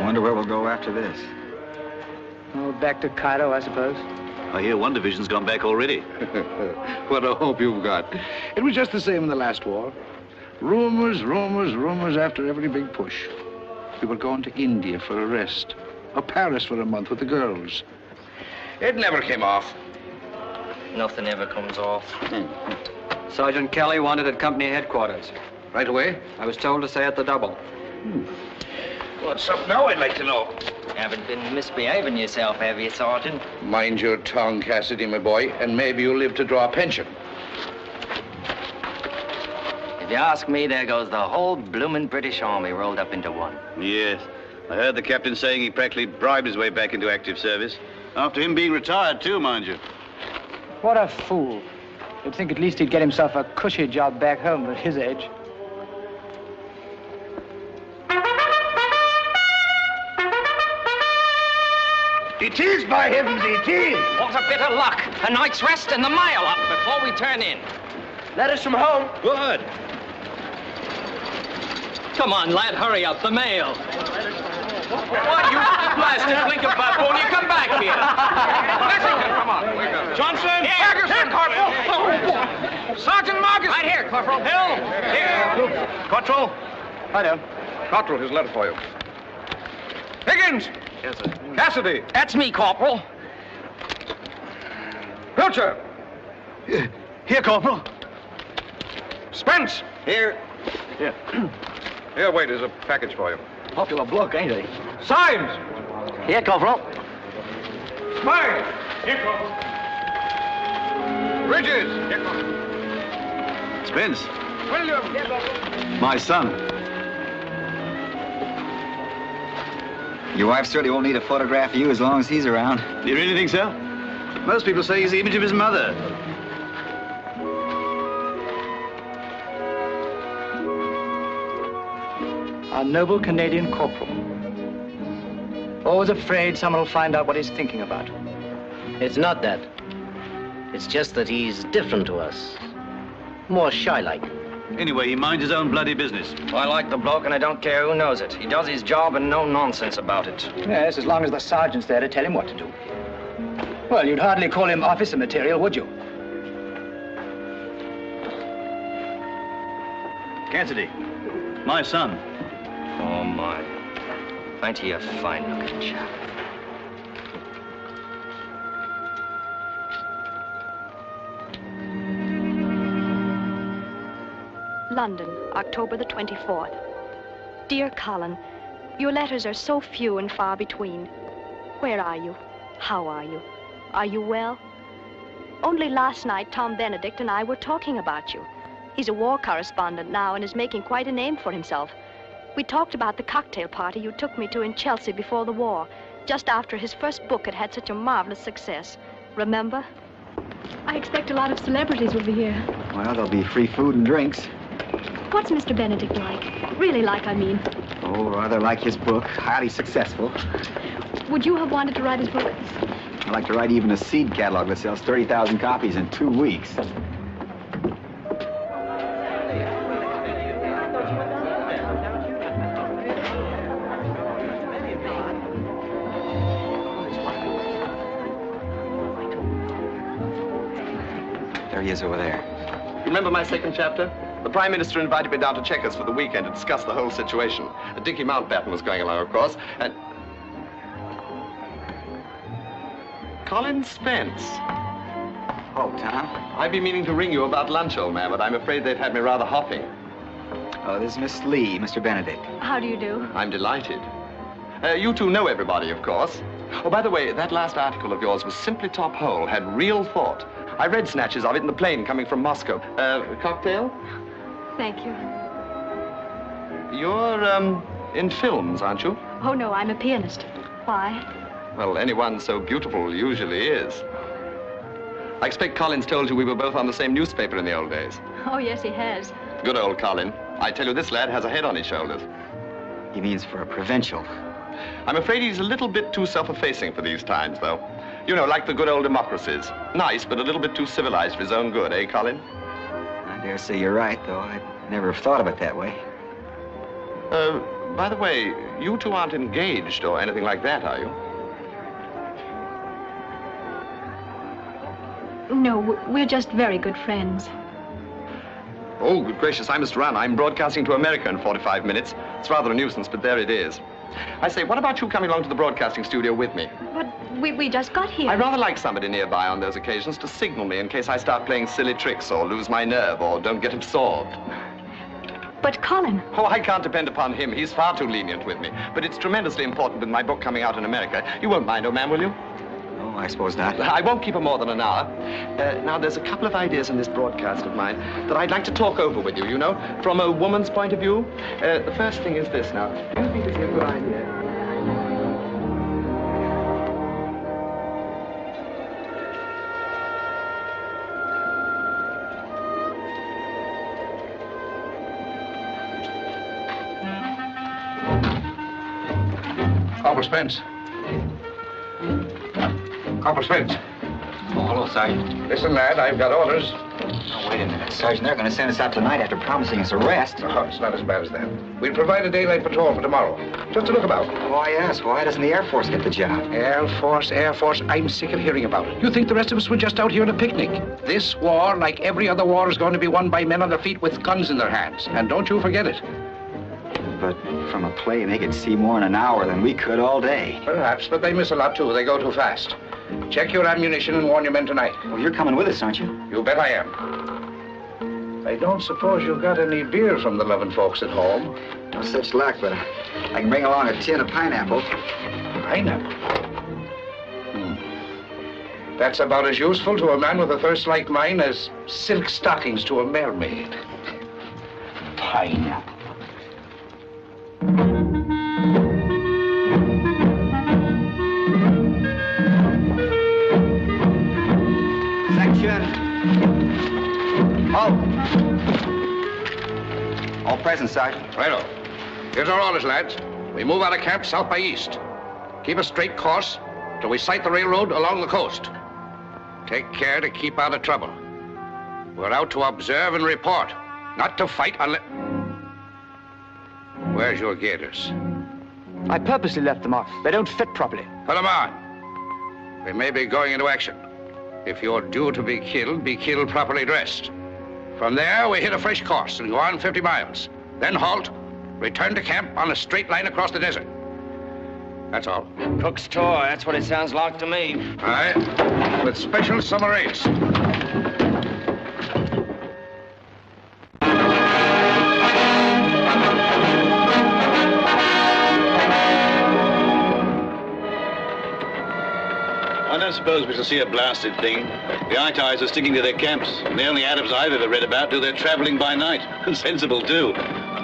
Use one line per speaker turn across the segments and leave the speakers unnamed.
I wonder where we'll go after this.
Oh, back to Cairo, I suppose.
I hear one division's gone back already.
What a hope you've got. It was just the same in the last war. Rumors, rumors, rumors after every big push. We were going to India for a rest, or Paris for a month with the girls. It never came off.
Nothing ever comes off.
Sergeant Kelly wanted at company headquarters.
Right away?
I was told to say at the double.
What's up now, I'd like to know.
Haven't been misbehaving yourself, have you, Sergeant?
Mind your tongue, Cassidy, my boy, and maybe you'll live to draw a pension.
If you ask me, there goes the whole bloomin' British Army rolled up into one.
Yes. I heard the captain saying he practically bribed his way back into active service. After him being retired, too, mind you.
What a fool. You'd think at least he'd get himself a cushy job back home at his age.
It is, by heavens, it is!
What a bit of luck. A night's rest and the mail up before we turn in.
Letters from home.
Good.
Come on, lad, hurry up, the mail. What, you blasted blinker baboon, you come back here. Lexington, come on. Johnson. Ferguson. Corporal. Sergeant Marcus. Right here, Corporal. Hill. Here.
Cottrell?
Hi, there.
Cottrell, here's a letter for you. Higgins!
Yes, sir.
Cassidy!
That's me, Corporal.
Pilcher!
Here, Corporal.
Spence!
Here. Here.
Here, wait, there's a package for you.
Popular bloke, ain't he?
Symes!
Here, Corporal.
Smythe! Here, Corporal. Bridges! Here, Corporal.
Spence,
William! Here, Corporal.
my son.
Your wife certainly won't need a photograph of you as long as he's around.
Do you really think so? Most people say he's the image of his mother.
Our noble Canadian corporal. Always afraid someone will find out what he's thinking about.
It's not that. It's just that he's different to us. More shy-like.
Anyway, he minds his own bloody business.
I like the bloke and I don't care who knows it. He does his job and no nonsense about it.
Yes, as long as the sergeant's there to tell him what to do. Well, you'd hardly call him officer material, would you?
Cassidy, my son.
Oh, my. Ain't he a fine-looking chap?
London, October the 24th. Dear Colin, your letters are so few and far between. Where are you? How are you? Are you well? Only last night, Tom Benedict and I were talking about you. He's a war correspondent now and is making quite a name for himself. We talked about the cocktail party you took me to in Chelsea before the war, just after his first book had had such a marvelous success. Remember?
I expect a lot of celebrities will be here.
Well, there'll be free food and drinks.
What's Mr. Benedict like? Really like, I mean.
Oh, rather like his book. Highly successful.
Would you have wanted to write his book?
I'd like to write even a seed catalog that sells 30,000 copies in 2 weeks. There he is over there.
Remember my second chapter? The Prime Minister invited me down to Chequers for the weekend to discuss the whole situation. Dickie Mountbatten was going along, of course, and... Colin Spence.
Oh, Tom.
I'd be meaning to ring you about lunch, old man, but I'm afraid they've had me rather hopping.
Oh, this is Miss Lee, Mr. Benedict.
How do you do?
I'm delighted. You two know everybody, of course. Oh, by the way, that last article of yours was simply top hole, had real thought. I read snatches of it in the plane coming from Moscow. Cocktail?
Thank you.
You're, in films, aren't you?
Oh, no, I'm a pianist. Why?
Well, anyone so beautiful usually is. I expect Colin's told you we were both on the same newspaper in the old days.
Oh, yes, he has.
Good old Colin. I tell you, this lad has a head on his shoulders.
He means for a provincial.
I'm afraid he's a little bit too self-effacing for these times, though. You know, like the good old democracies. Nice, but a little bit too civilized for his own good, eh, Colin?
I dare say you're right, though. I'd never have thought of it that way.
By the way, you two aren't engaged or anything like that, are you?
No, we're just very good friends.
Oh, good gracious, I must run. I'm broadcasting to America in 45 minutes. It's rather a nuisance, but there it is. I say, what about you coming along to the broadcasting studio with me?
But we just got here.
I'd rather like somebody nearby on those occasions to signal me in case I start playing silly tricks or lose my nerve or don't get absorbed.
But Colin...
Oh, I can't depend upon him. He's far too lenient with me. But it's tremendously important with my book coming out in America. You won't mind, old man, will you?
Oh, I suppose not.
I won't keep her more than an hour. Now, there's a couple of ideas in this broadcast of mine that I'd like to talk over with you, you know, from a woman's point of view. The first thing is this now. Do you think it'd be a good idea?
Corporal Spence. Corporal Spence.
Oh, hello, Sergeant.
Listen, lad, I've got orders.
Oh, wait a minute, Sergeant. They're going to send us out tonight after promising us a rest.
No, it's not as bad as that. We'll provide a daylight patrol for tomorrow. Just to look about.
Why, yes. Why doesn't the Air Force get the job?
Air Force. I'm sick of hearing about it. You think the rest of us were just out here on a picnic? This war, like every other war, is going to be won by men on their feet with guns in their hands. And don't you forget it.
But from a plane, they could see more in an hour than we could all day.
Perhaps, but they miss a lot, too. They go too fast. Check your ammunition and warn your men tonight.
Well, you're coming with us, aren't you?
You bet I am. I don't suppose you've got any beer from the loving folks at home.
No such luck, but I can bring along a tin of pineapple.
Pineapple? That's about as useful to a man with a thirst like mine as silk stockings to a mermaid.
Pineapple. All present, Sergeant.
Righto. Here's our orders, lads. We move out of camp south by east. Keep a straight course till we sight the railroad along the coast. Take care to keep out of trouble. We're out to observe and report, not to fight unless... Where's your gaiters?
I purposely left them off. They don't fit properly.
Put them on. We may be going into action. If you're due to be killed properly dressed. From there, we hit a fresh course and go on 50 miles. Then halt, return to camp on a straight line across the desert. That's all.
Cook's toy, that's what it sounds like to me.
Aye, with special summer rates.
I don't suppose we shall see a blasted thing. The Itais are sticking to their camps, and the only Arabs I've ever read about do their traveling by night. Sensible, too.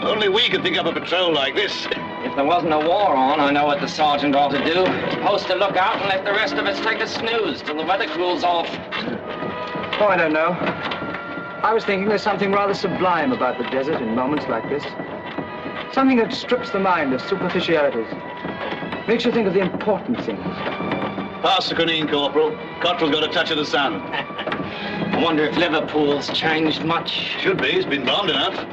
Only we could think up a patrol like this.
If there wasn't a war on, I know what the sergeant ought to do. Post a lookout and let the rest of us take a snooze till the weather cools off.
Oh, I don't know. I was thinking there's something rather sublime about the desert in moments like this. Something that strips the mind of superficialities. Makes you think of the important things.
Pass the quinine, Corporal. Cottrell's got a touch of the sun.
I wonder if Liverpool's changed much.
Should be. It's been bombed enough.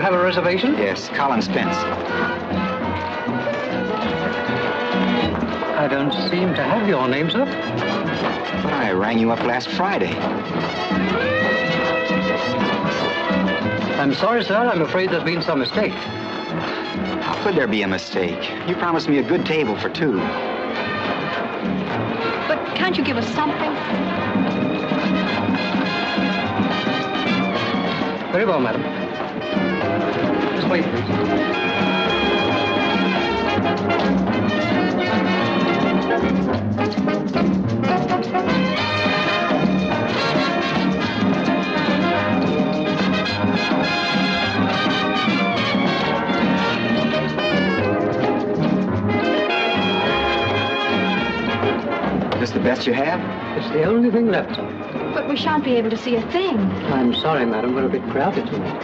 Reservation?
Yes, Colin Spence.
I don't seem to have your name, sir.
But I rang you up last Friday.
I'm sorry, sir. I'm afraid there's been some mistake.
How could there be a mistake? You promised me a good table for two.
But can't you give us something?
Very well, madam. Just wait, please.
best you have?
It's the only thing left, sir.
But we shan't be able to see a thing.
I'm sorry, madam. We're a bit crowded tonight.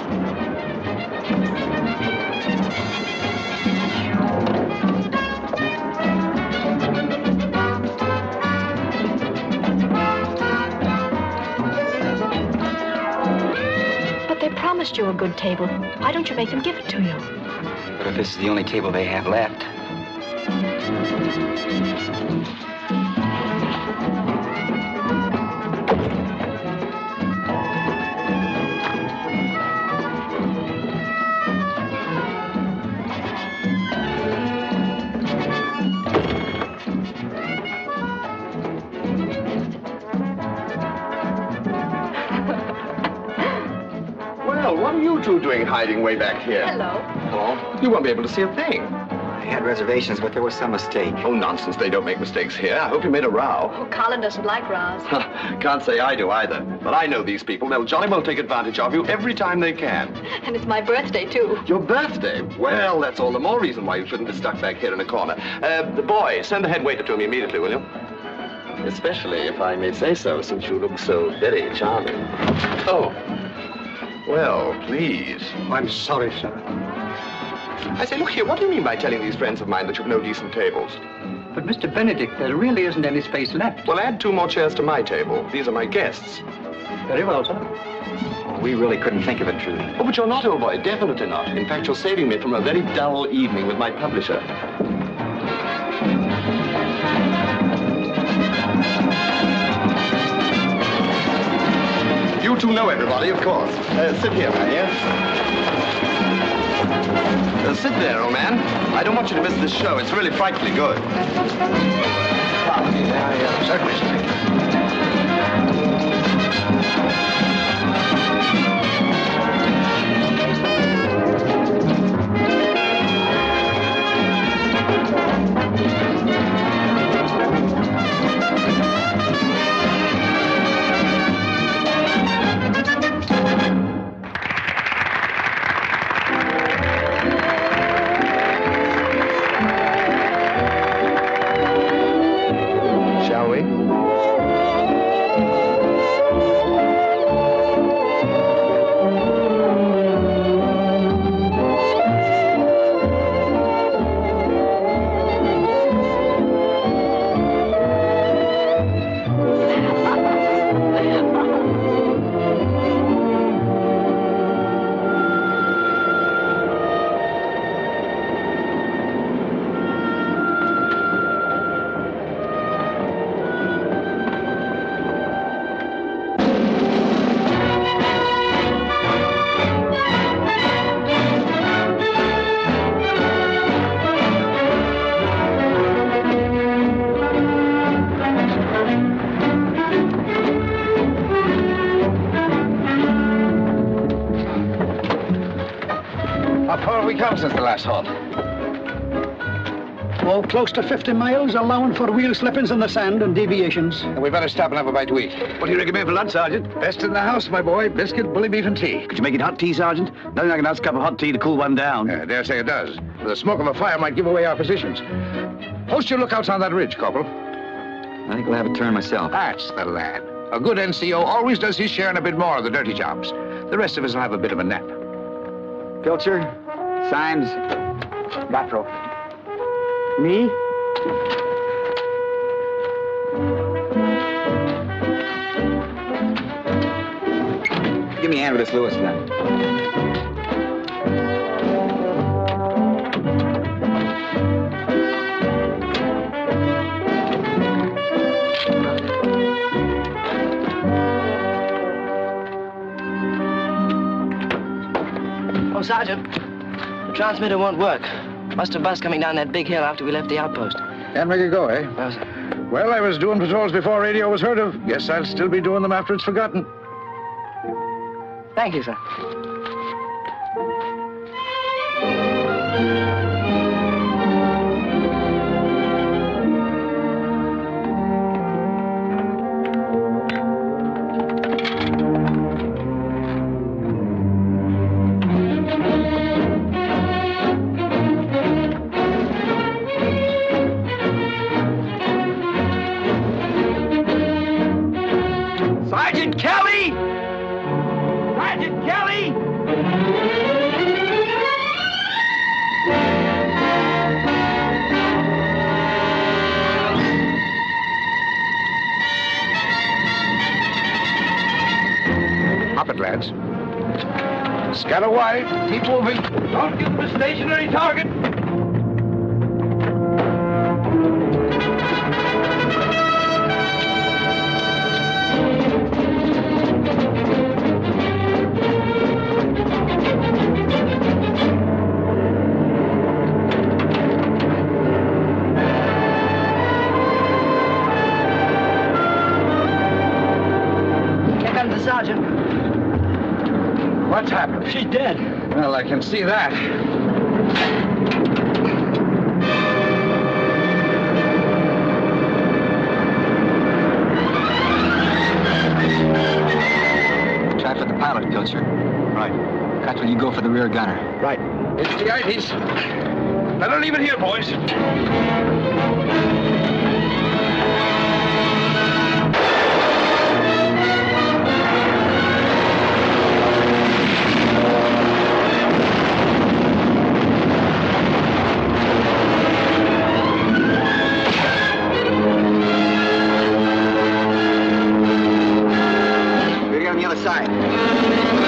But they promised you a good table. Why don't you make them give it to you?
But if this is the only table they have left.
Well, what are you two doing hiding way back here?
Hello.
Oh, you won't be able to see a thing.
I had reservations, but there was some mistake.
Oh, nonsense. They don't make mistakes here. I hope you made a row.
Oh, Colin doesn't like rows.
Can't say I do either. But I know these people. They'll jolly well take advantage of you every time they can.
And it's my birthday, too.
Your birthday? Well, that's all the more reason why you shouldn't be stuck back here in a corner. The boy, send the head waiter to me immediately, will you? Especially, if I may say so, since you look so very charming. Oh. Well, please.
I'm sorry, sir.
I say, look here, what do you mean by telling these friends of mine that you've no decent tables?
But, Mr. Benedict, there really isn't any space left.
Well, add 2 more chairs to my table. These are my guests.
Very well, sir.
Oh, we really couldn't think of it, truly.
Oh, but you're not, old boy. Definitely not. In fact, you're saving me from a very dull evening with my publisher. You two know everybody, of course. Sit here, man, sit there, old man. I don't want you to miss this show. It's really frightfully good.
Certainly,
Shall we?
How far have we come since the last halt?
Oh, close to 50 miles, allowing for wheel slippings in the sand and deviations.
And we better stop and have a bite to eat.
What do you recommend for lunch, Sergeant?
Best in the house, my boy. Biscuit, bully beef, and tea.
Could you make it hot tea, Sergeant? Nothing like a nice cup of hot tea to cool one down.
I dare say it does. The smoke of a fire might give away our positions. Post your lookouts on that ridge, Corporal.
I think we'll have a turn myself.
That's the lad. A good NCO always does his share and a bit more of the dirty jobs. The rest of us will have a bit of a nap.
Pilcher, Symes, Gattro.
Me?
Give me a hand with this Lewis gun.
Oh, Sergeant, the transmitter won't work. Must have bust coming down that big hill after we left the outpost.
Can't make it go, eh?
Well, sir.
Well, I was doing patrols before radio was heard of. Guess I'll still be doing them after it's forgotten.
Thank you, sir.
Sergeant Kelly!
Hop it, lads. Scatter wide. Keep moving.
Don't give them a stationary target.
Here comes the sergeant.
What's happened?
She's dead.
Well, I can see that.
Try for the pilot, Pilcher. Right. Cottrell, you go for the rear gunner.
Right.
It's the ides.
Let her leave it here, boys.
We're on the other side.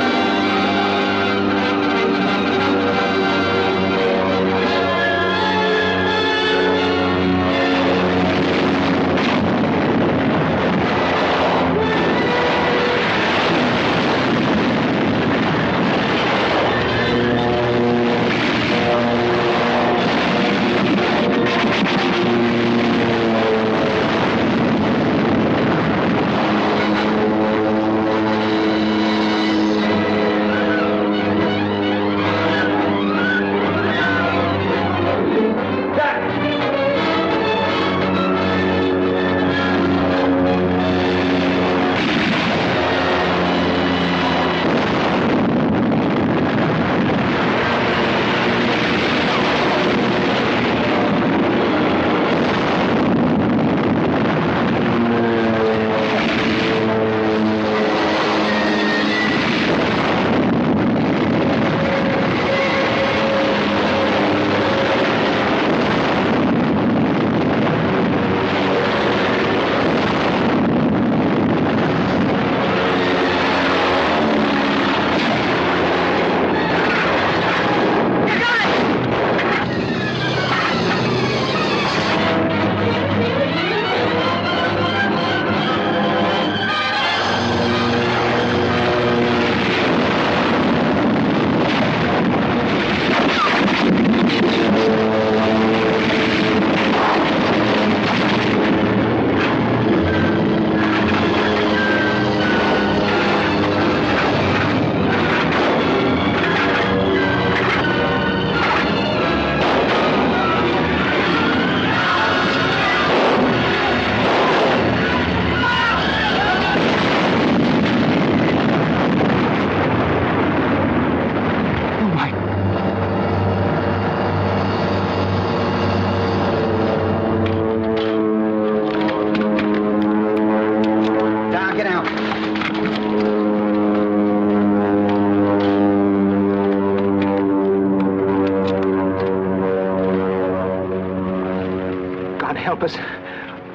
help us.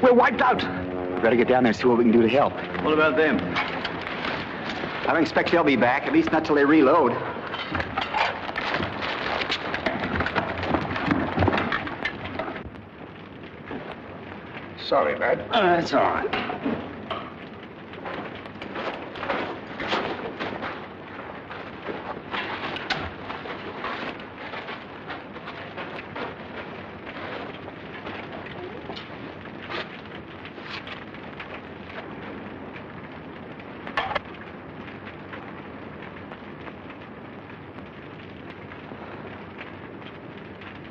We're wiped out.
We better get down there and see what we can do to help.
What about them?
I don't expect they'll be back, at least not till they reload.
Sorry, lad.
That's all right.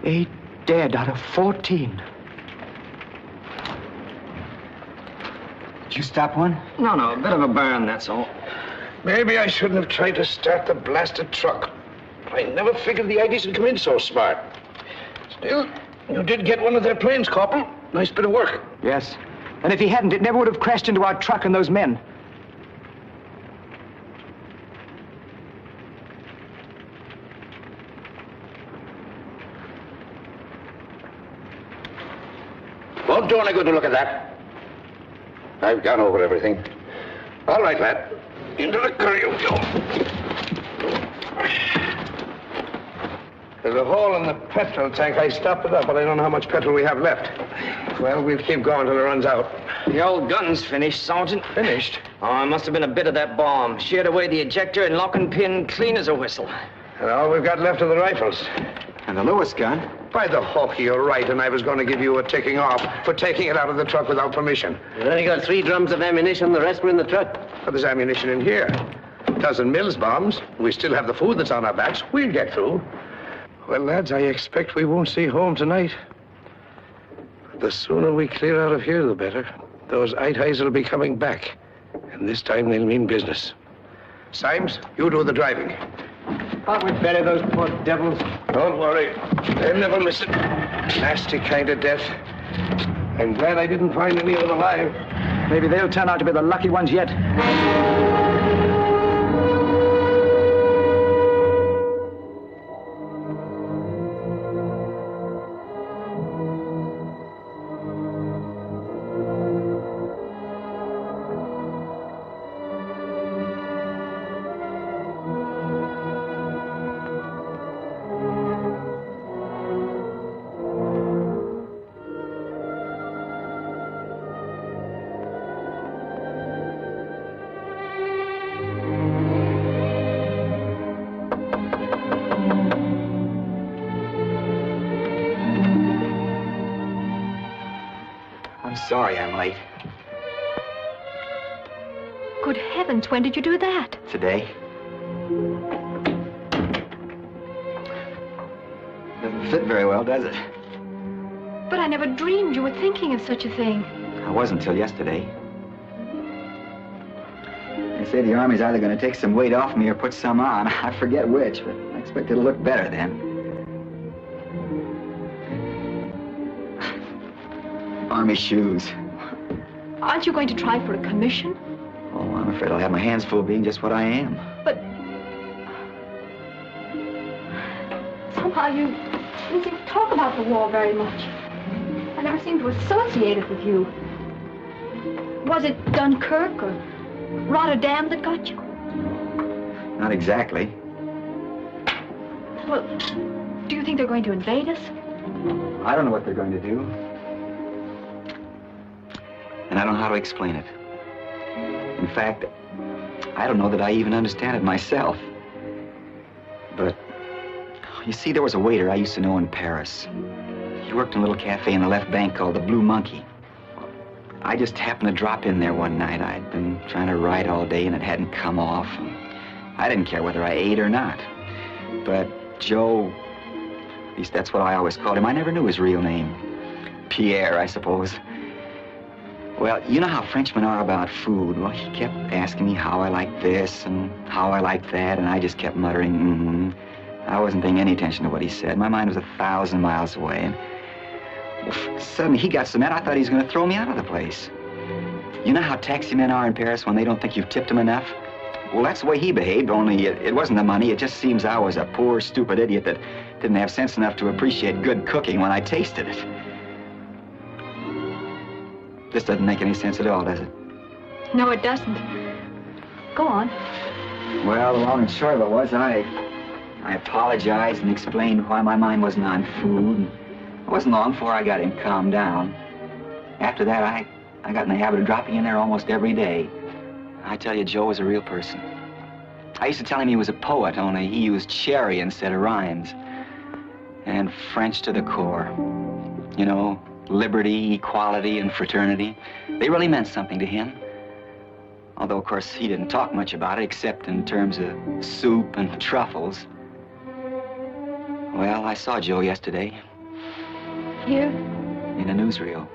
Eight dead out of 14.
Did you stop one?
No, a bit of a burn, that's all.
Maybe I shouldn't have tried to start the blasted truck. I never figured the IDs would come in so smart. Still, you did get one of their planes, Corporal. Nice bit of work.
Yes. And if he hadn't, it never would have crashed into our truck and those men.
Don't do any good to look at that. I've gone over everything. All right, lad. Into the curry you go. There's a hole in the petrol tank. I stopped it up, but I don't know how much petrol we have left. Well, we'll keep going till it runs out.
The old gun's finished, Sergeant.
Finished?
Oh, it must have been a bit of that bomb. Sheared away the ejector and lock and pin clean as a whistle.
And all we've got left are the rifles.
And the Lewis gun.
By the hook, you're right, and I was going to give you a ticking off for taking it out of the truck without permission.
We've only got 3 drums of ammunition. The rest were in the truck.
But there's ammunition in here. A dozen Mills bombs. We still have the food that's on our backs. We'll get through. Well, lads, I expect we won't see home tonight. The sooner we clear out of here, the better. Those Itais will be coming back. And this time they'll mean business. Symes, you do the driving.
Can't we bury those poor devils?
Don't worry. They'll never miss it. Nasty kind of death. I'm glad I didn't find any of them alive.
Maybe they'll turn out to be the lucky ones yet.
I'm sorry I'm late.
Good heavens, when did you do that?
Today. Doesn't fit very well, does it?
But I never dreamed you were thinking of such a thing.
I wasn't until yesterday. They say the Army's either going to take some weight off me or put some on. I forget which, but I expect it'll look better then. Army shoes.
Aren't you going to try for a commission?
Oh, I'm afraid I'll have my hands full being just what I am.
But somehow you didn't seem to talk about the war very much. I never seemed to associate it with you. Was it Dunkirk or Rotterdam that got you?
Not exactly.
Well, do you think they're going to invade us?
I don't know what they're going to do. And I don't know how to explain it. In fact, I don't know that I even understand it myself. But, you see, there was a waiter I used to know in Paris. He worked in a little cafe in the left bank called the Blue Monkey. I just happened to drop in there one night. I'd been trying to write all day and it hadn't come off. I didn't care whether I ate or not. But Joe, at least that's what I always called him. I never knew his real name. Pierre, I suppose. Well, you know how Frenchmen are about food. Well, he kept asking me how I liked this and how I liked that, and I just kept muttering, mm-hmm. I wasn't paying any attention to what he said. My mind was 1,000 miles away, and well, suddenly he got so mad I thought he was going to throw me out of the place. You know how taxi men are in Paris when they don't think you've tipped them enough? Well, that's the way he behaved, only it wasn't the money. It just seems I was a poor, stupid idiot that didn't have sense enough to appreciate good cooking when I tasted it. This doesn't make any sense at all, does it?
No, it doesn't. Go on.
Well, the long and short of it was I apologized and explained why my mind wasn't on food. It wasn't long before I got him calmed down. After that, I got in the habit of dropping in there almost every day. I tell you, Joe was a real person. I used to tell him he was a poet, only he used cherry instead of rhymes. And French to the core. You know, liberty, equality, and fraternity. They really meant something to him. Although, of course, he didn't talk much about it, except in terms of soup and truffles. Well, I saw Joe yesterday.
Here?
In a newsreel.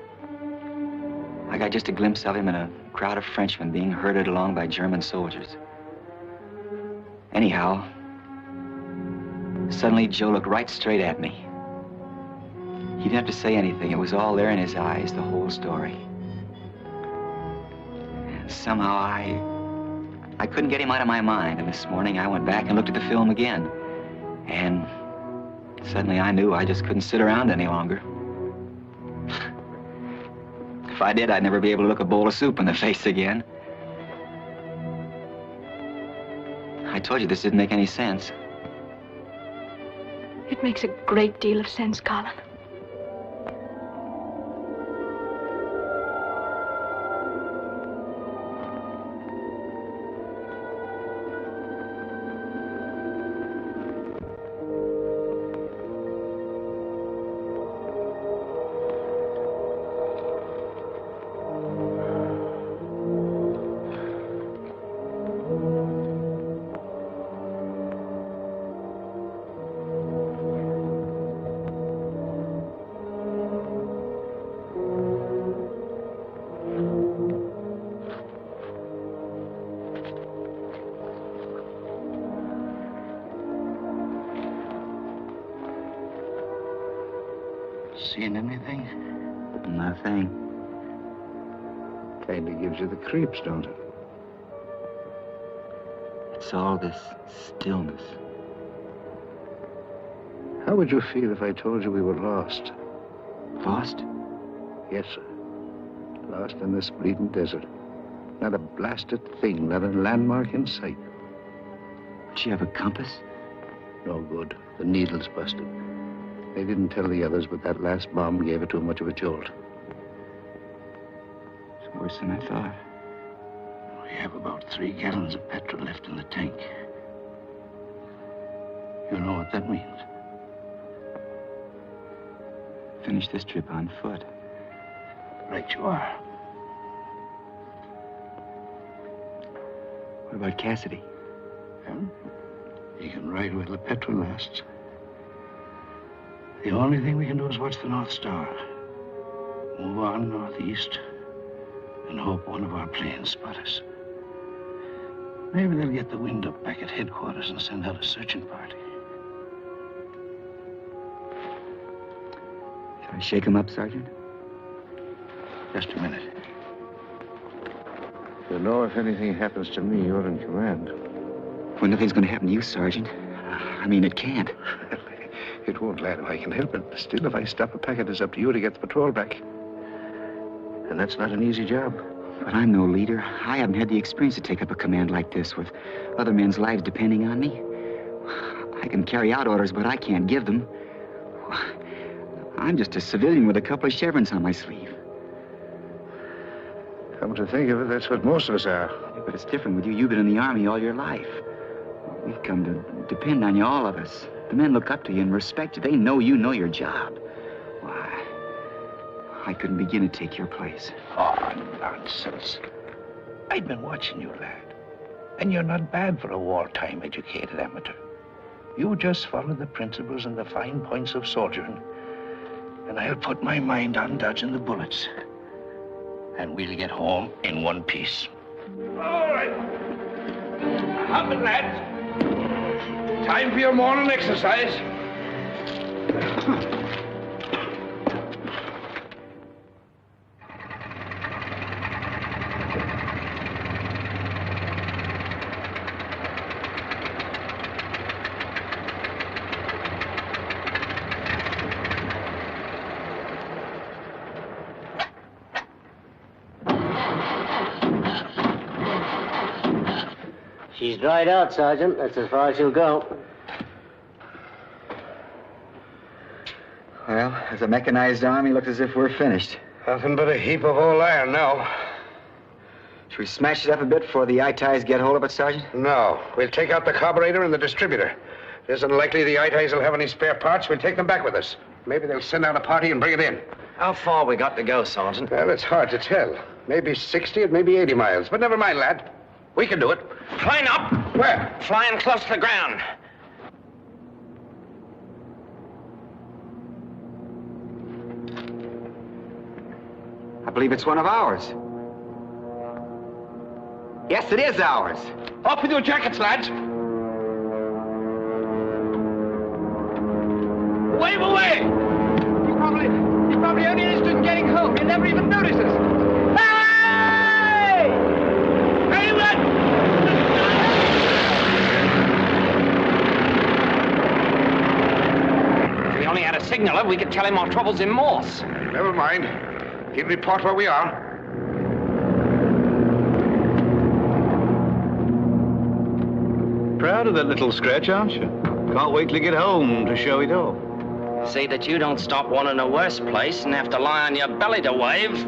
I got just a glimpse of him in a crowd of Frenchmen being herded along by German soldiers. Anyhow, suddenly Joe looked right straight at me. He didn't have to say anything. It was all there in his eyes, the whole story. And somehow I couldn't get him out of my mind. And this morning I went back and looked at the film again. And suddenly I knew I just couldn't sit around any longer. If I did, I'd never be able to look a bowl of soup in the face again. I told you this didn't make any sense.
It makes a great deal of sense, Colin.
Seen anything?
Nothing.
Kind of gives you the creeps, don't it?
It's all this stillness.
How would you feel if I told you we were lost?
Lost?
Yes, sir. Lost in this bleeding desert. Not a blasted thing, not a landmark in sight.
Did you have a compass?
No good. The needle's busted. They didn't tell the others, but that last bomb gave it too much of a jolt.
It's worse than I thought.
We have about 3 gallons of petrol left in the tank. You know what that means?
Finish this trip on foot.
Right you are.
What about Cassidy?
Well, he can ride while the petrol lasts. The only thing we can do is watch the North Star. Move on northeast and hope one of our planes spot us. Maybe they'll get the wind up back at headquarters and send out a searching party.
Shall I shake him up, Sergeant?
Just a minute. You know, if anything happens to me, you're in command.
Well, nothing's going to happen to you, Sergeant. I mean, it can't.
It won't, lad, if I can help it. Still, if I stop a packet, it's up to you to get the patrol back. And that's not an easy job.
But I'm no leader. I haven't had the experience to take up a command like this with other men's lives depending on me. I can carry out orders, but I can't give them. I'm just a civilian with a couple of chevrons on my sleeve.
Come to think of it, that's what most of us are.
Yeah, but it's different with you. You've been in the Army all your life. We've come to depend on you, all of us. The men look up to you and respect you. They know you know your job. Why, I couldn't begin to take your place.
Oh, nonsense. I've been watching you, lad. And you're not bad for a wartime educated amateur. You just follow the principles and the fine points of soldiering, and I'll put my mind on dodging the bullets. And we'll get home in one piece.
All right. Up it, lads. Time for your morning exercise.
She's dried out, Sergeant. That's as far as she'll go.
Well, as a mechanized army, looks as if we're finished.
Nothing but a heap of old iron now.
Should we smash it up a bit before the I-Ties get hold of it, Sergeant?
No. We'll take out the carburetor and the distributor. It isn't likely the I-Ties will have any spare parts. We'll take them back with us. Maybe they'll send out a party and bring it in.
How far we got to go, Sergeant?
Well, it's hard to tell. Maybe 60 or maybe 80 miles. But never mind, lad. We can do it.
Line up.
Where?
Flying close to the ground.
I believe it's one of ours. Yes, it is ours.
Up with your jackets, lads. Wave away! He's probably only interested in getting home. He'll never even notice us. Hey! Hey, what? If we only had a signaler, we could tell him our troubles in Morse.
Never mind. He'll report where we are.
Proud of that little scratch, aren't you? Can't wait till you get home to show it off.
See that you don't stop one in a worse place and have to lie on your belly to wave.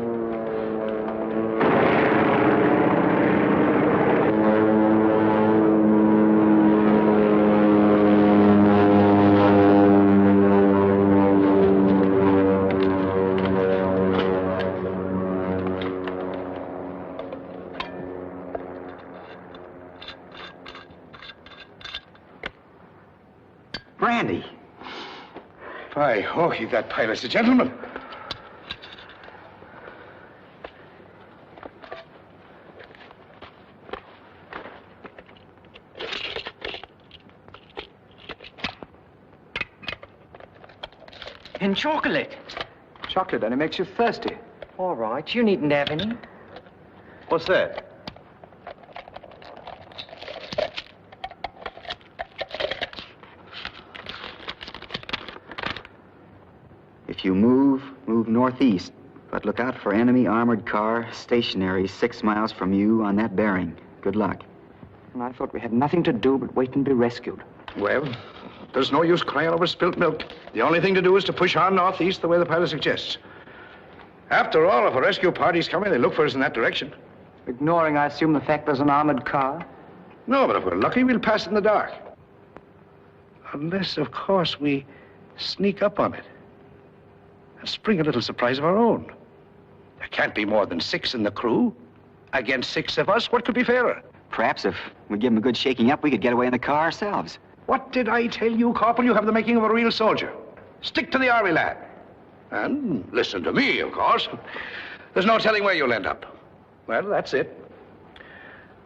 Brandy.
By Hawkey, that pilot's a gentleman.
And chocolate.
Chocolate only makes you thirsty.
All right, you needn't have any.
What's that?
If you move northeast. But look out for enemy armored car stationary 6 miles from you on that bearing. Good luck.
And I thought we had nothing to do but wait and be rescued.
Well, there's no use crying over spilt milk. The only thing to do is to push on northeast the way the pilot suggests. After all, if a rescue party's coming, they look for us in that direction.
Ignoring, I assume, the fact there's an armored car?
No, but if we're lucky, we'll pass it in the dark. Unless, of course, we sneak up on it and spring a little surprise of our own. There can't be more than 6 in the crew. Against 6 of us, what could be fairer?
Perhaps if we give them a good shaking up, we could get away in the car ourselves.
What did I tell you, Corporal? You have the making of a real soldier. Stick to the army, lad. And listen to me, of course. There's no telling where you'll end up. Well, that's it.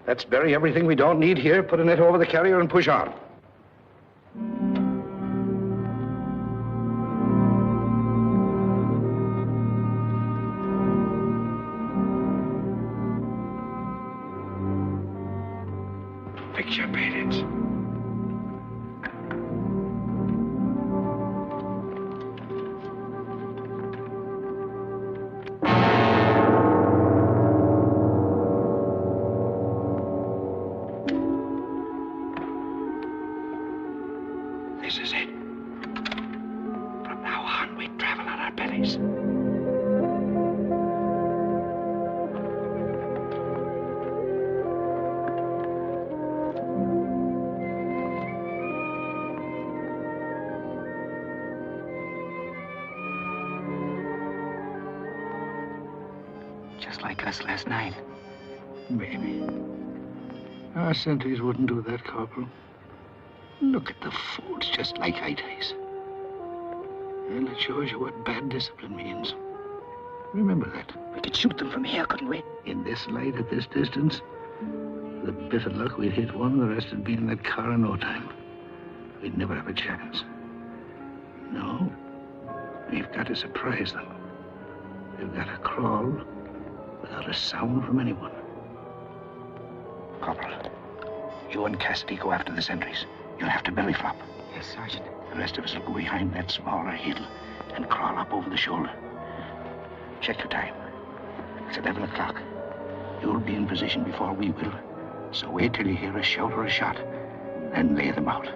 Let's bury everything we don't need here, put a net over the carrier, and push on. Picture paintings. This is it. From now on, we travel on our bellies.
Just like us last night.
Maybe. Our sentries wouldn't do that, Corporal. Look at the fools, just like Ites. Well, it shows you what bad discipline means. Remember that.
We could shoot them from here, couldn't we?
In this light, at this distance, with a bit of luck, we'd hit one, the rest would be in that car in no time. We'd never have a chance. No. We've got to surprise them. We've got to crawl without a sound from anyone. Corporal, you and Cassidy go after the sentries. You'll have to belly flop.
Yes, Sergeant.
The rest of us will go behind that smaller hill and crawl up over the shoulder. Check your time. It's 11 o'clock. You'll be in position before we will. So wait till you hear a shout or a shot, then lay them out.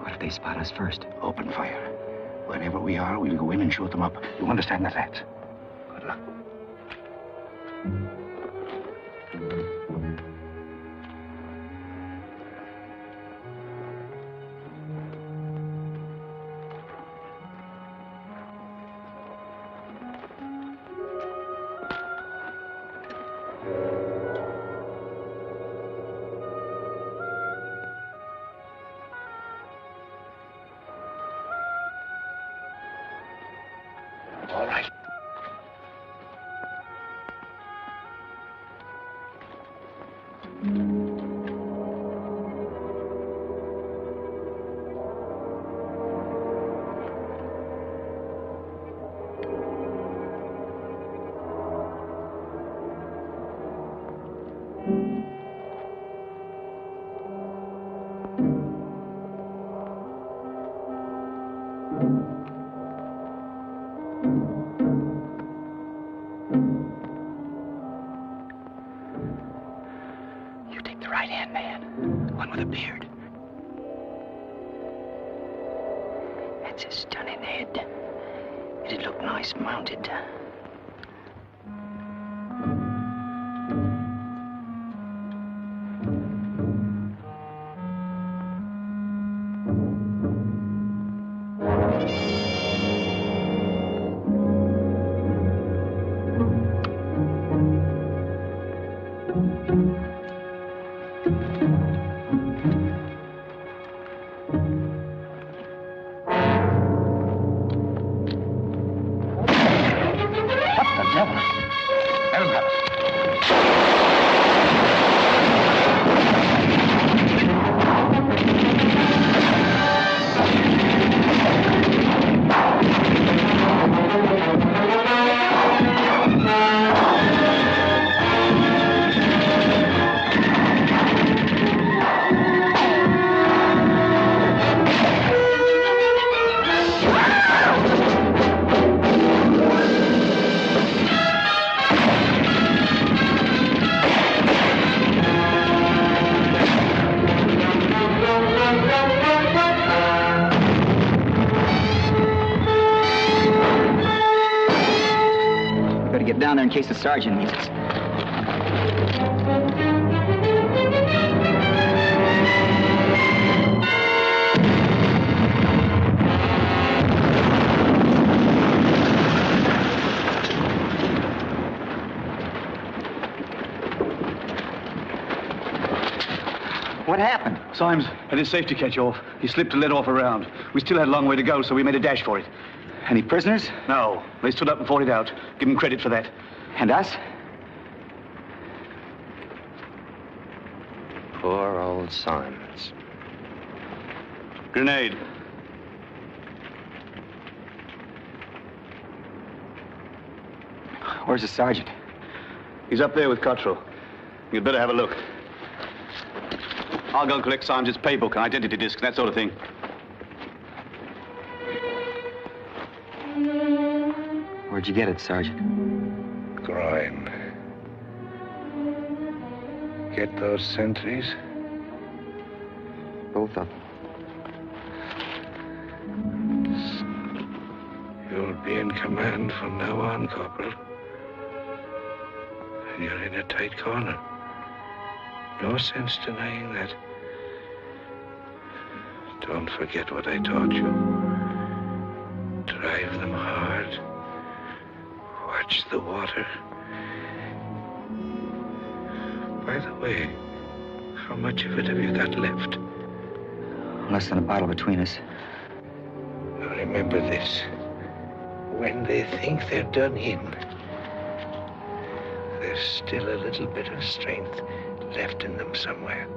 What if they spot us first?
Open fire. Wherever we are, we'll go in and shoot them up. You understand that, lads? Good luck. All right.
That's a stunning head. It'd look nice mounted.
Down there in case the sergeant needs us. What happened?
Symes had his safety catch off. He slipped and let off a round. We still had a long way to go, so we made a dash for it.
Any prisoners?
No. They stood up and fought it out. Give them credit for that.
And us?
Poor old Symes.
Grenade.
Where's the sergeant?
He's up there with Cottrell. You'd better have a look. I'll go and collect Symes' paybook and identity disc and that sort of thing.
Where'd you get it, Sergeant?
Groin. Get those sentries?
Both of them.
You'll be in command from now on, Corporal. And you're in a tight corner. No sense denying that. Don't forget what I taught you. Drive them hard. Watch the water. By the way, how much of it have you got left?
Less than a bottle between us.
Now remember this. When they think they're done in, there's still a little bit of strength left in them somewhere.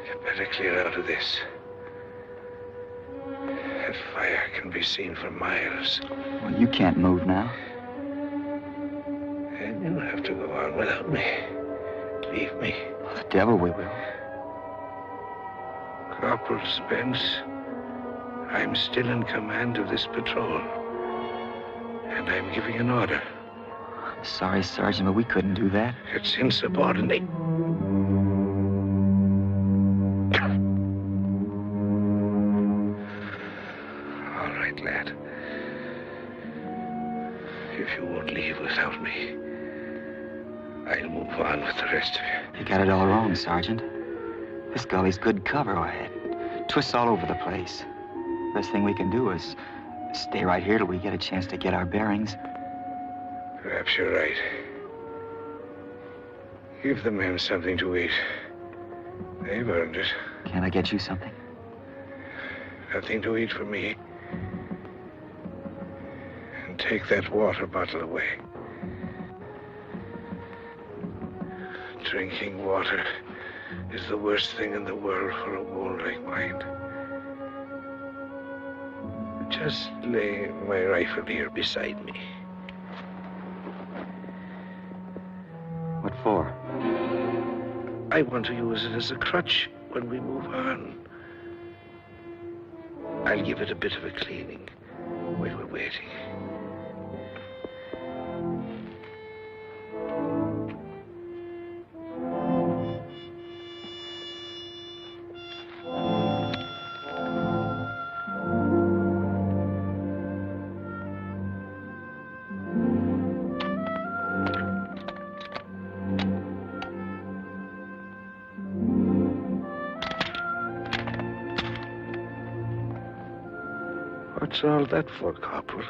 You better clear out of this. That fire can be seen for miles.
Well, you can't move now.
And you'll have to go on without me. Leave me.
Well, the devil we will.
Corporal Spence, I'm still in command of this patrol. And I'm giving an order.
I'm sorry, Sergeant, but we couldn't do that.
It's insubordinate. All right, lad. If you won't leave without me, I'll move on with the rest of you.
You got it all wrong, Sergeant. This gully's good cover ahead. Twists all over the place. Best thing we can do is stay right here till we get a chance to get our bearings.
Perhaps you're right. Give the men something to eat. They've earned it.
Can I get you something?
Nothing to eat for me. And take that water bottle away. Drinking water is the worst thing in the world for a wound like mine. Just lay my rifle here beside me.
What for?
I want to use it as a crutch when we move on. I'll give it a bit of a cleaning while we're waiting. What's all that for, Corporal?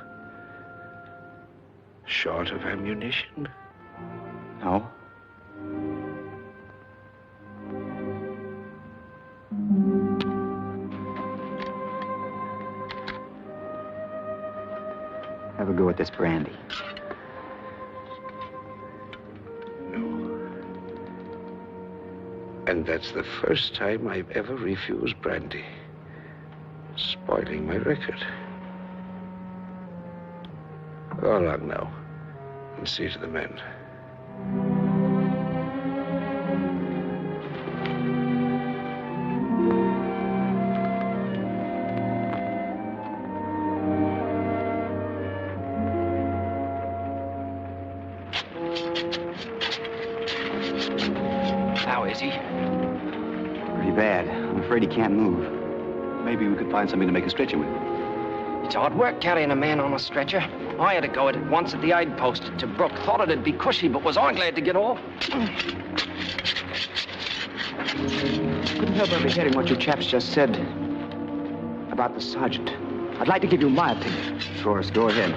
Short of ammunition?
No. Have a go at this brandy.
No. And that's the first time I've ever refused brandy. Spoiling my record. Go along now and see to the men.
How is he?
Pretty bad. I'm afraid he can't move.
Maybe we could find something to make a stretcher with.
It's hard work carrying a man on a stretcher. I had to go at it once at the aid post to Brook. Thought it'd be cushy, but was I glad to get off.
Couldn't help overhearing what you chaps just said about the sergeant. I'd like to give you my opinion.
Of course, go ahead.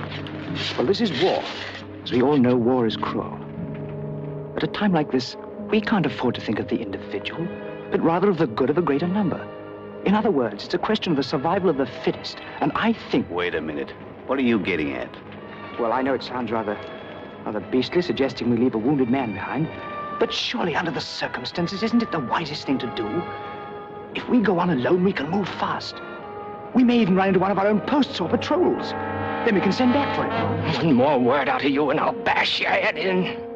Well, this is war. As we all know, war is cruel. At a time like this, we can't afford to think of the individual, but rather of the good of a greater number. In other words, it's a question of the survival of the fittest, and I think...
Wait a minute. What are you getting at?
Well, I know it sounds rather beastly, suggesting we leave a wounded man behind, but surely under the circumstances, isn't it the wisest thing to do? If we go on alone, we can move fast. We may even run into one of our own posts or patrols. Then we can send back for it.
One more word out of you and I'll bash your head in.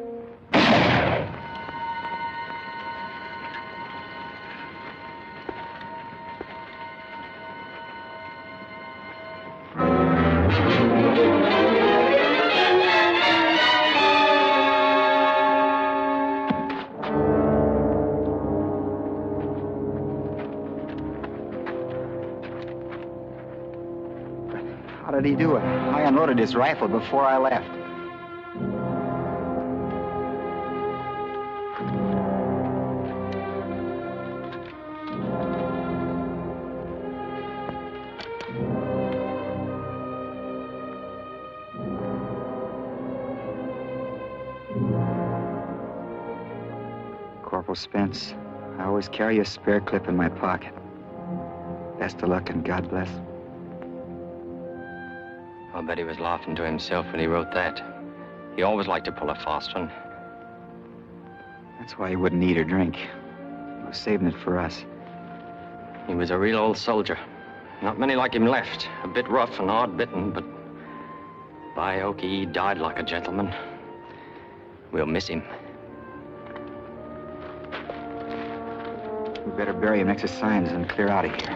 How did he do it? I unloaded his rifle before I left. Corporal Spence, I always carry a spare clip in my pocket. Best of luck and God bless.
I bet he was laughing to himself when he wrote that. He always liked to pull a fast one.
That's why he wouldn't eat or drink. He was saving it for us.
He was a real old soldier. Not many like him left. A bit rough and hard-bitten, but by Oki, he died like a gentleman. We'll miss him.
We better bury him next to signs and clear out of here.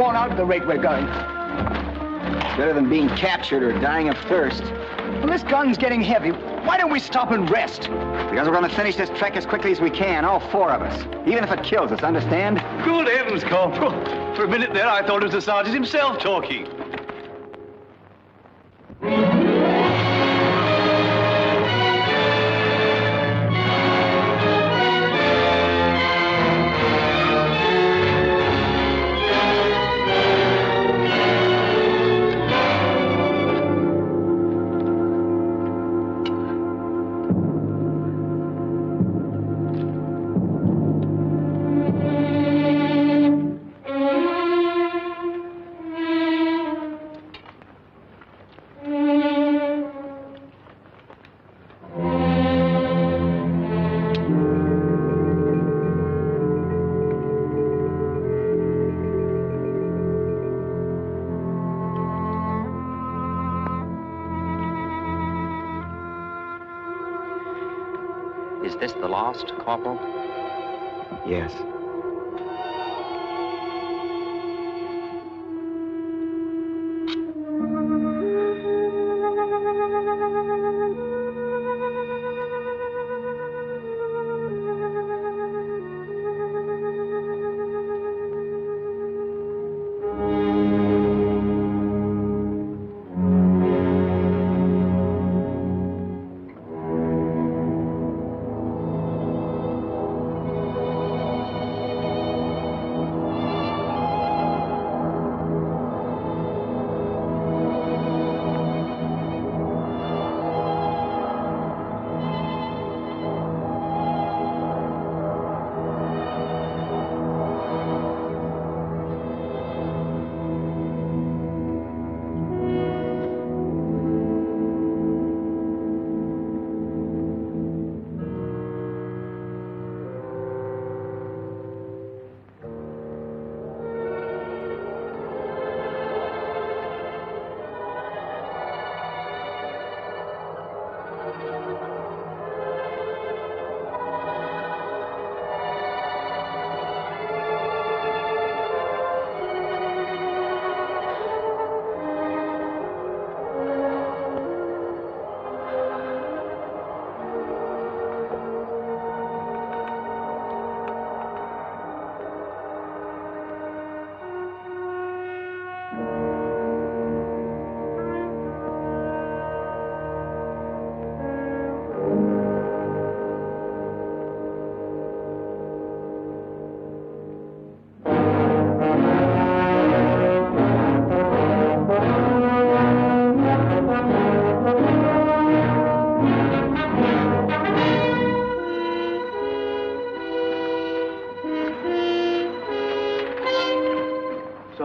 Out at the rate we're going.
Better than being captured or dying of thirst.
Well, this gun's getting heavy. Why don't we stop and rest?
Because we're going to finish this trek as quickly as we can, all four of us. Even if it kills us, understand?
Good heavens, Corporal. For a minute there, I thought it was the sergeant himself talking.
Is this the last, Corporal?
Yes.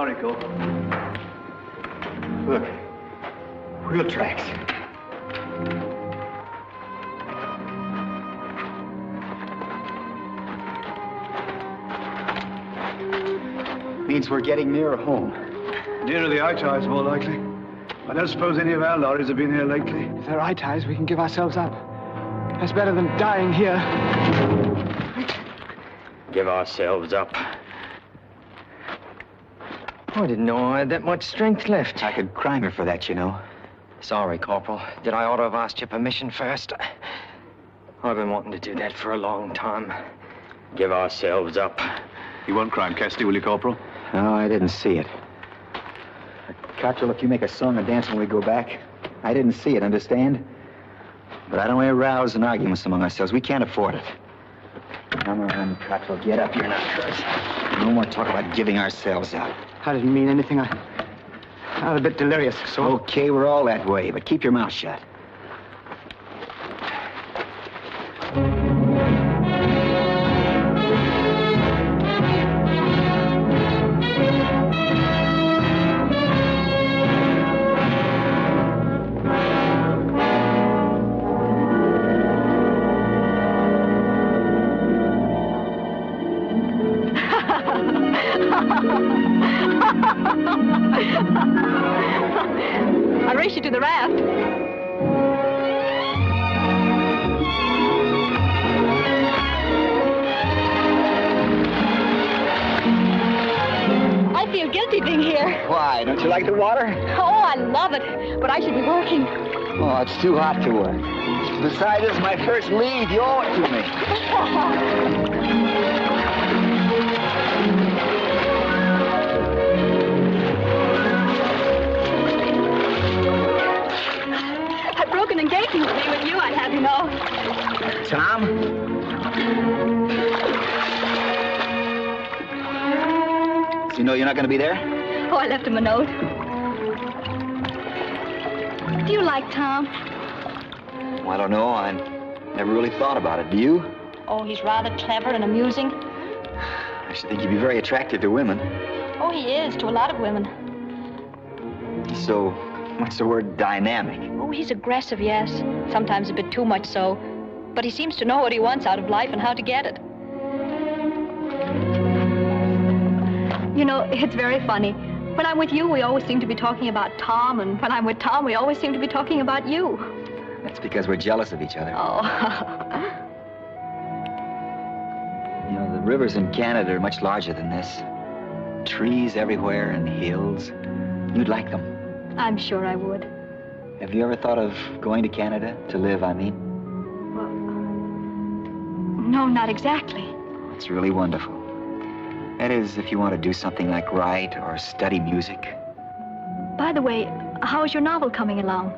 Sorry, Cole.
Look, wheel tracks. Means we're getting nearer home.
Nearer the eye ties, more likely. I don't suppose any of our lorries have been here lately. If they're eye ties, we can give ourselves up. That's better than dying here.
Give ourselves up. I didn't know I had that much strength left.
I could crime her for that, you know.
Sorry, Corporal. Did I ought to have asked your permission first? I've been wanting to do that for a long time. Give ourselves up.
You won't crime Cassidy, will you, Corporal?
No, I didn't see it. Cottrell, if you make a song and dance when we go back, I didn't see it, understand? But I don't want to rouse an arguments among ourselves. We can't afford it. Come on, Cottrell, get up here now, Chris. No more talk about giving ourselves up.
I didn't mean anything. I'm a bit delirious, so...
Okay, we're all that way, but keep your mouth shut.
I'll race you to the raft. I feel guilty being here.
Why? Don't you like the water?
Oh, I love it. But I should be working.
Oh, it's too hot to work. Besides, this is my first leave. You owe it to me.
I've broken engagement with me with you, I'd have you know.
Tom? So you know you're not going to be there?
Oh, I left him a note. Do you like Tom?
Well, I don't know. I never really thought about it. Do you?
Oh, he's rather clever and amusing.
I should think he'd be very attractive to women.
Oh, he is, to a lot of women.
So, what's the word dynamic?
Oh, he's aggressive, yes. Sometimes a bit too much so. But he seems to know what he wants out of life and how to get it. You know, it's very funny. When I'm with you, we always seem to be talking about Tom, and when I'm with Tom, we always seem to be talking about you.
That's because we're jealous of each other.
Oh.
You know, the rivers in Canada are much larger than this. Trees everywhere and hills. You'd like them.
I'm sure I would.
Have you ever thought of going to Canada to live, I mean?
Well, no, not exactly.
It's really wonderful. That is, if you want to do something like write or study music.
By the way, how's your novel coming along?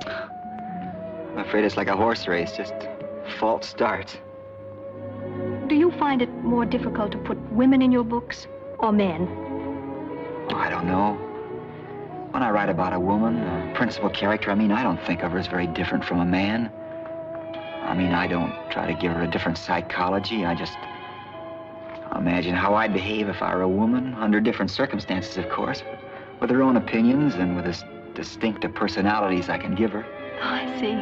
I'm afraid it's like a horse race, just false starts.
Do you find it more difficult to put women in your books or men?
Oh, I don't know. When I write about a woman, a principal character, I don't think of her as very different from a man. I don't try to give her a different psychology. I just imagine how I'd behave if I were a woman, under different circumstances, of course, with her own opinions and with as distinctive personalities I can give her.
Oh, I see.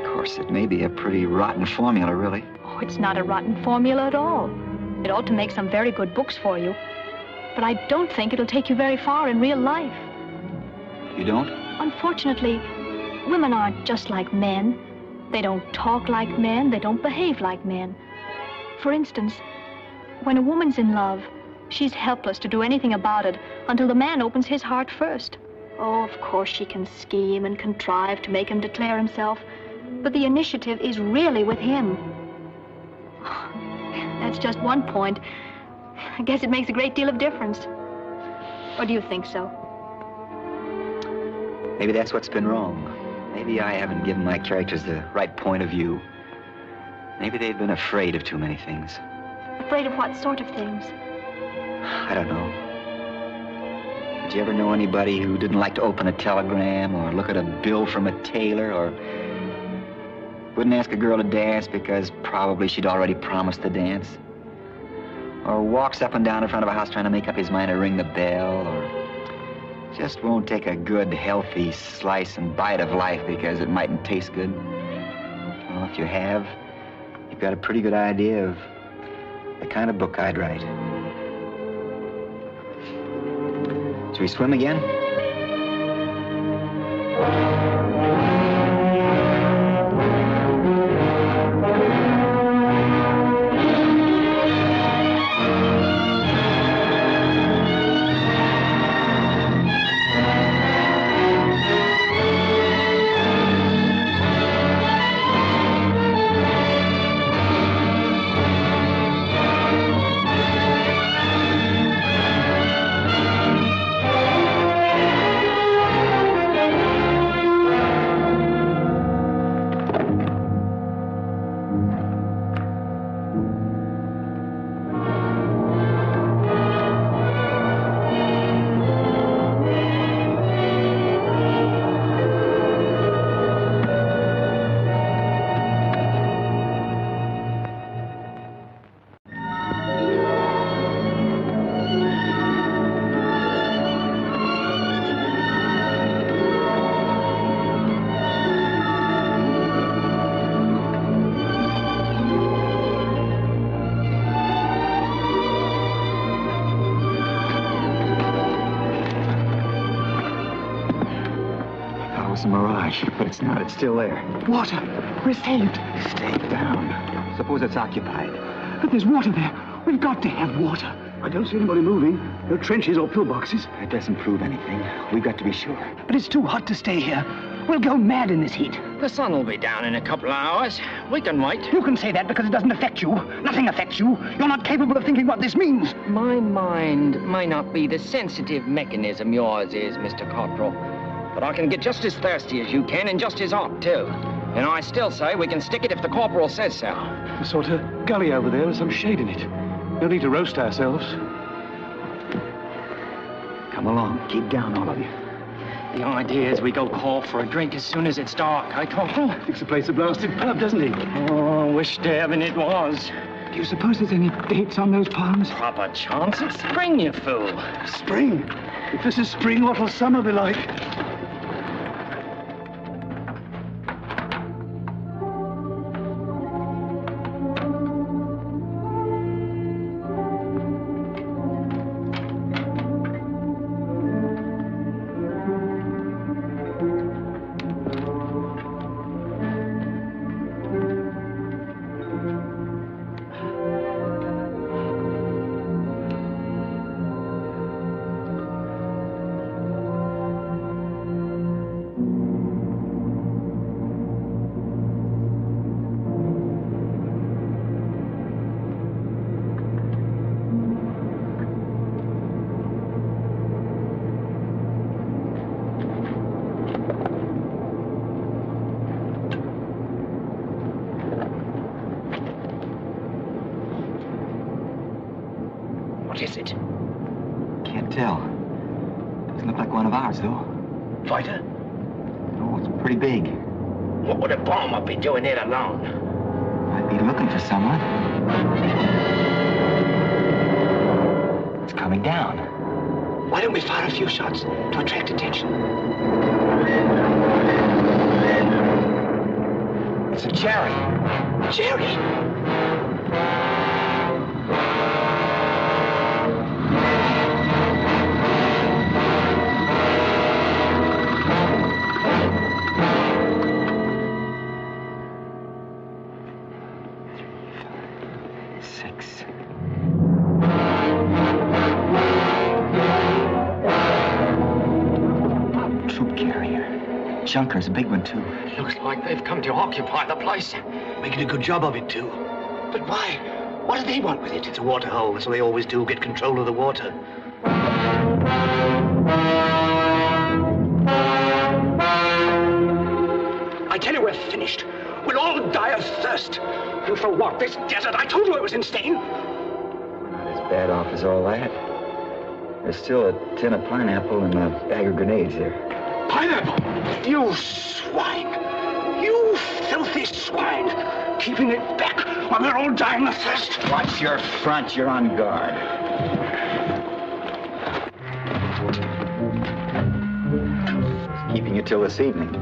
Of course, it may be a pretty rotten formula, really.
Oh, it's not a rotten formula at all. It ought to make some very good books for you. But I don't think it'll take you very far in real life.
You don't?
Unfortunately, women aren't just like men. They don't talk like men. They don't behave like men. For instance, when a woman's in love, she's helpless to do anything about it until the man opens his heart first. Oh, of course she can scheme and contrive to make him declare himself, but the initiative is really with him. That's just one point. I guess it makes a great deal of difference. Or do you think so?
Maybe that's what's been wrong. Maybe I haven't given my characters the right point of view. Maybe they've been afraid of too many things.
Afraid of what sort of things?
I don't know. Did you ever know anybody who didn't like to open a telegram or look at a bill from a tailor or wouldn't ask a girl to dance because probably she'd already promised to dance? or walks up and down in front of a house trying to make up his mind to ring the bell, or just won't take a good, healthy slice and bite of life because it mightn't taste good. Well, if you have, you've got a pretty good idea of the kind of book I'd write. Shall we swim again? It's a mirage, but it's not. It's still there.
Water. We're saved.
Stay down. Suppose it's occupied.
But there's water there. We've got to have water. I don't see anybody moving. No trenches or pillboxes.
That doesn't prove anything. We've got to be sure.
But it's too hot to stay here. We'll go mad in this heat.
The sun will be down in a couple of hours. We can wait.
You can say that because it doesn't affect you. Nothing affects you. You're not capable of thinking what this means.
My mind may not be the sensitive mechanism yours is, Mr. Cottrell. But I can get just as thirsty as you can and just as hot, too. And I still say we can stick it if the corporal says so.
A sort of gully over there with some shade in it. No need to roast ourselves.
Come along. Keep down, all of you.
The idea is we go call for a drink as soon as it's dark, eh, Corporal?
Thinks the place a blasted pub, doesn't he?
Oh, wish to heaven it was.
Do you suppose there's any dates on those palms?
Proper chance. It's spring, you fool.
Spring? If this is spring, what'll summer be like?
What is it?
Can't tell. Doesn't look like one of ours, though.
Fighter?
Oh, it's pretty big.
What would a bomber be doing here alone?
Might be looking for someone. It's coming down.
Why don't we fire a few shots to attract attention?
It's a Jerry.
Jerry?
Junker's a big one, too.
Looks like they've come to occupy the place.
Making a good job of it, too. But why? What do they want with it? It's a water hole, so they always do get control of the water. I tell you, we're finished. We'll all die of thirst. And for what? This desert? I told you it was insane.
We're not as bad off as all that. There's still a tin of pineapple and a bag of grenades there.
Pineapple? You swine! You filthy swine! Keeping it back
while they're all dying of thirst.
Watch your front. You're on guard. Keeping you till this evening.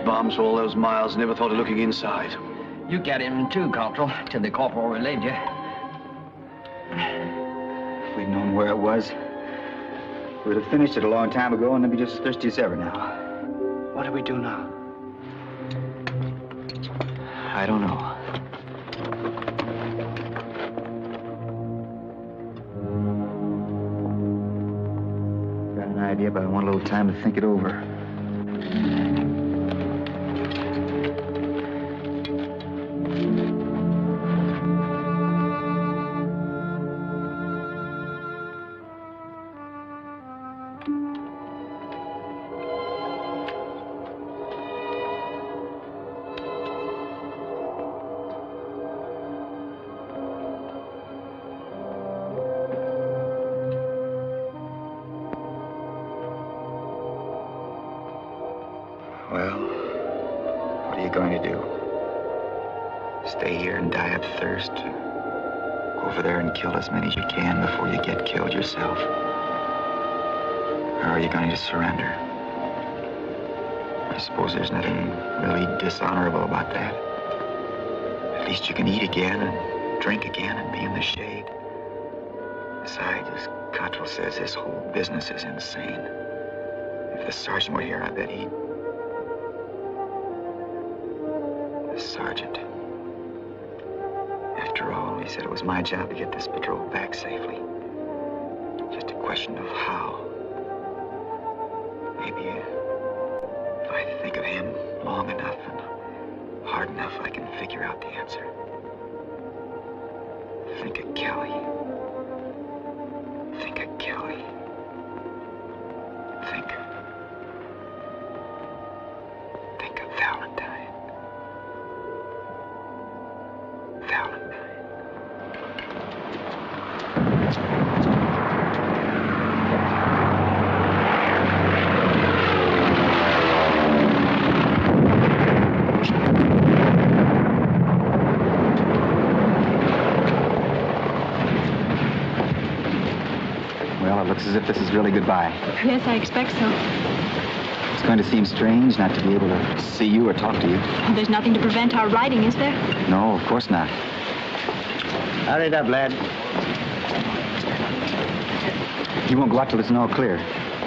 Bombs for all those miles, never thought of looking inside.
You carried him too, Corporal, till the corporal relieved you.
If we'd known where it was, we would have finished it a long time ago and they'd be just as thirsty as ever now.
What do we do now?
I don't know. Got an idea, but I want a little time to think it over. Well, what are you going to do? Stay here and die of thirst? Go over there and kill as many as you can before you get killed yourself? Or are you going to surrender? I suppose there's nothing really dishonorable about that. At least you can eat again and drink again and be in the shade. Besides, as Cottrell says, this whole business is insane. If the sergeant were here, I bet he'd... The sergeant. After all, he said it was my job to get this patrol back safely. Just a question of how. Maybe if I think of him long enough and hard enough, I can figure out the answer. Think of Kelly. Think of Kelly. Think of Valentine. Valentine. Well, it looks as if this is really goodbye.
Yes, I expect so.
It's going to seem strange not to be able to see you or talk to you.
Well, there's nothing to prevent our riding, is there?
No, of course not.
Hurry it up, lad.
You won't go out till it's all clear.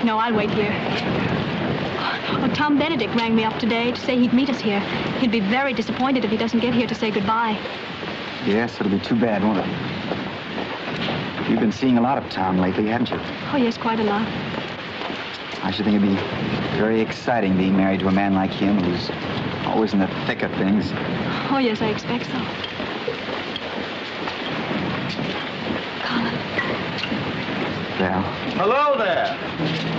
No, I'll wait here. Oh, Tom Benedict rang me up today to say he'd meet us here. He'd be very disappointed if he doesn't get here to say goodbye.
Yes, it'll be too bad, won't it? You've been seeing a lot of Tom lately, haven't you?
Oh, yes, quite a lot.
I should think it'd be very exciting being married to a man like him who's always in the thick of things.
Oh, yes, I expect so.
Val.
Hello there.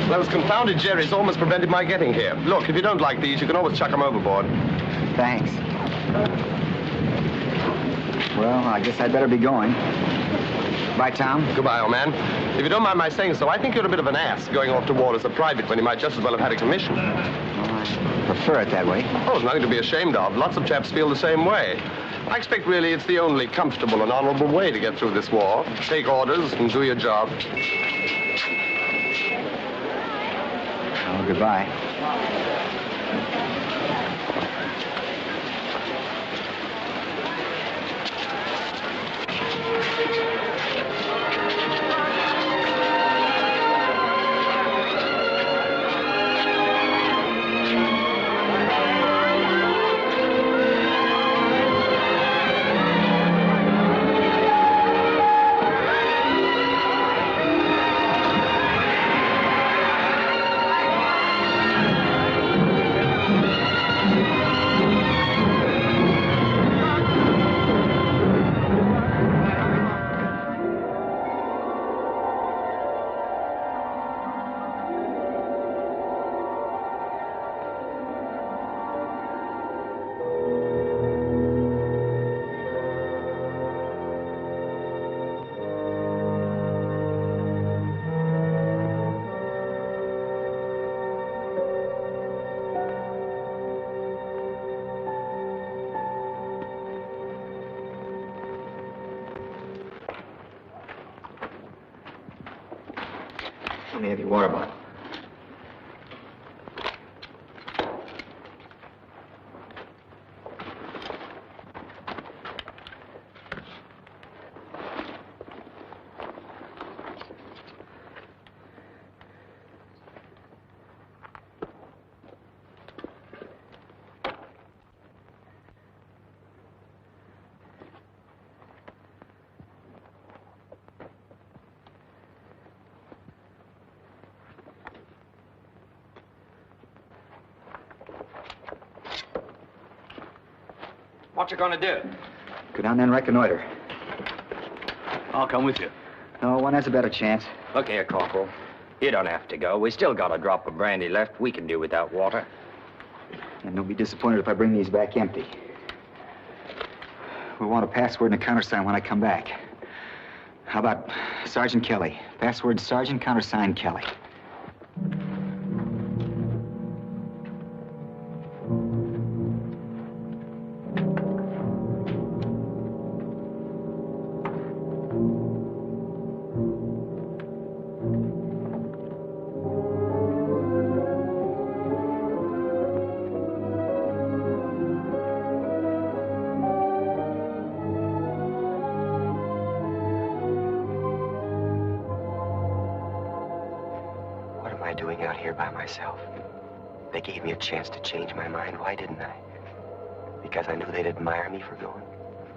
Those confounded Jerrys almost prevented my getting here. Look, if you don't like these, you can always chuck them overboard.
Thanks. Well, I guess I'd better be going. Bye, Tom.
Goodbye, old man. If you don't mind my saying so, I think you're a bit of an ass going off to war as a private when you might just as well have had a commission.
Well, I prefer it that way.
Oh, it's nothing to be ashamed of. Lots of chaps feel the same way. I expect really it's the only comfortable and honorable way to get through this war. Take orders and do your job.
Oh, goodbye. Let me have your water bottle.
What you gonna do?
Go down there and reconnoiter.
I'll come with you.
No, one has a better chance.
Look here, Corporal. You don't have to go. We still got a drop of brandy left. We can do without water.
And don't be disappointed if I bring these back empty. We'll want a password and a countersign when I come back. How about Sergeant Kelly? Password Sergeant, countersign Kelly.
Doing out here by myself. They gave me a chance to change my mind. Why didn't I? Because I knew they'd admire me for going?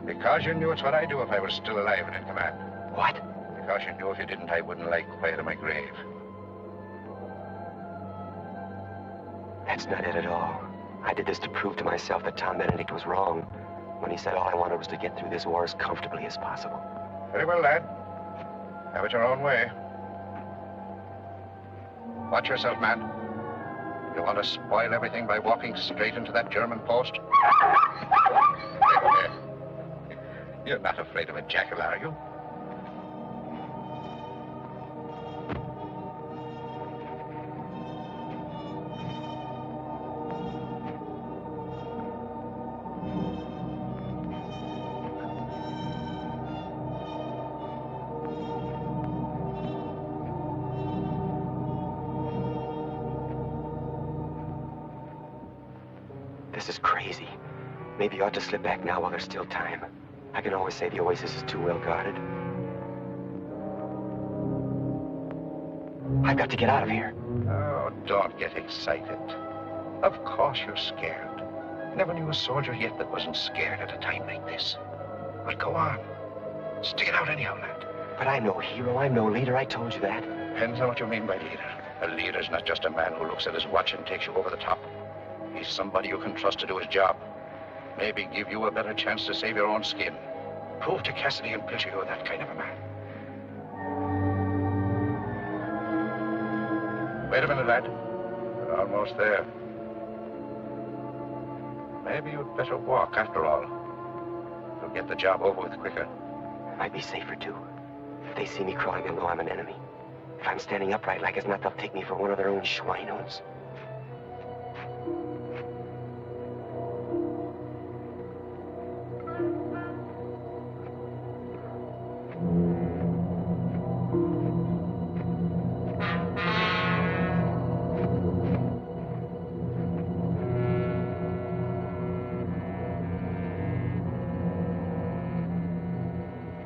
Because you knew it's what I'd do if I was still alive and in command.
What?
Because you knew if you didn't, I wouldn't lie quiet in my grave.
That's not it at all. I did this to prove to myself that Tom Benedict was wrong when he said all I wanted was to get through this war as comfortably as possible.
Very well, lad. Have it your own way. Watch yourself, man. You want to spoil everything by walking straight into that German post? You're not afraid of a jackal, are you?
This is crazy. Maybe you ought to slip back now while there's still time. I can always say the oasis is too well guarded. I've got to get out of here.
Oh, don't get excited. Of course you're scared. Never knew a soldier yet that wasn't scared at a time like this. But go on. Stick it out anyhow, lad.
But I'm no hero. I'm no leader. I told you that.
Depends on what you mean by leader. A leader's not just a man who looks at his watch and takes you over the top. He's somebody you can trust to do his job. Maybe give you a better chance to save your own skin. Prove to Cassidy and Pilcher you're that kind of a man. Wait a minute, lad. We're almost there. Maybe you'd better walk after all. You'll get the job over with quicker.
Might be safer, too. If they see me crawling, they'll know I'm an enemy. If I'm standing upright like as not, they'll take me for one of their own schweinos.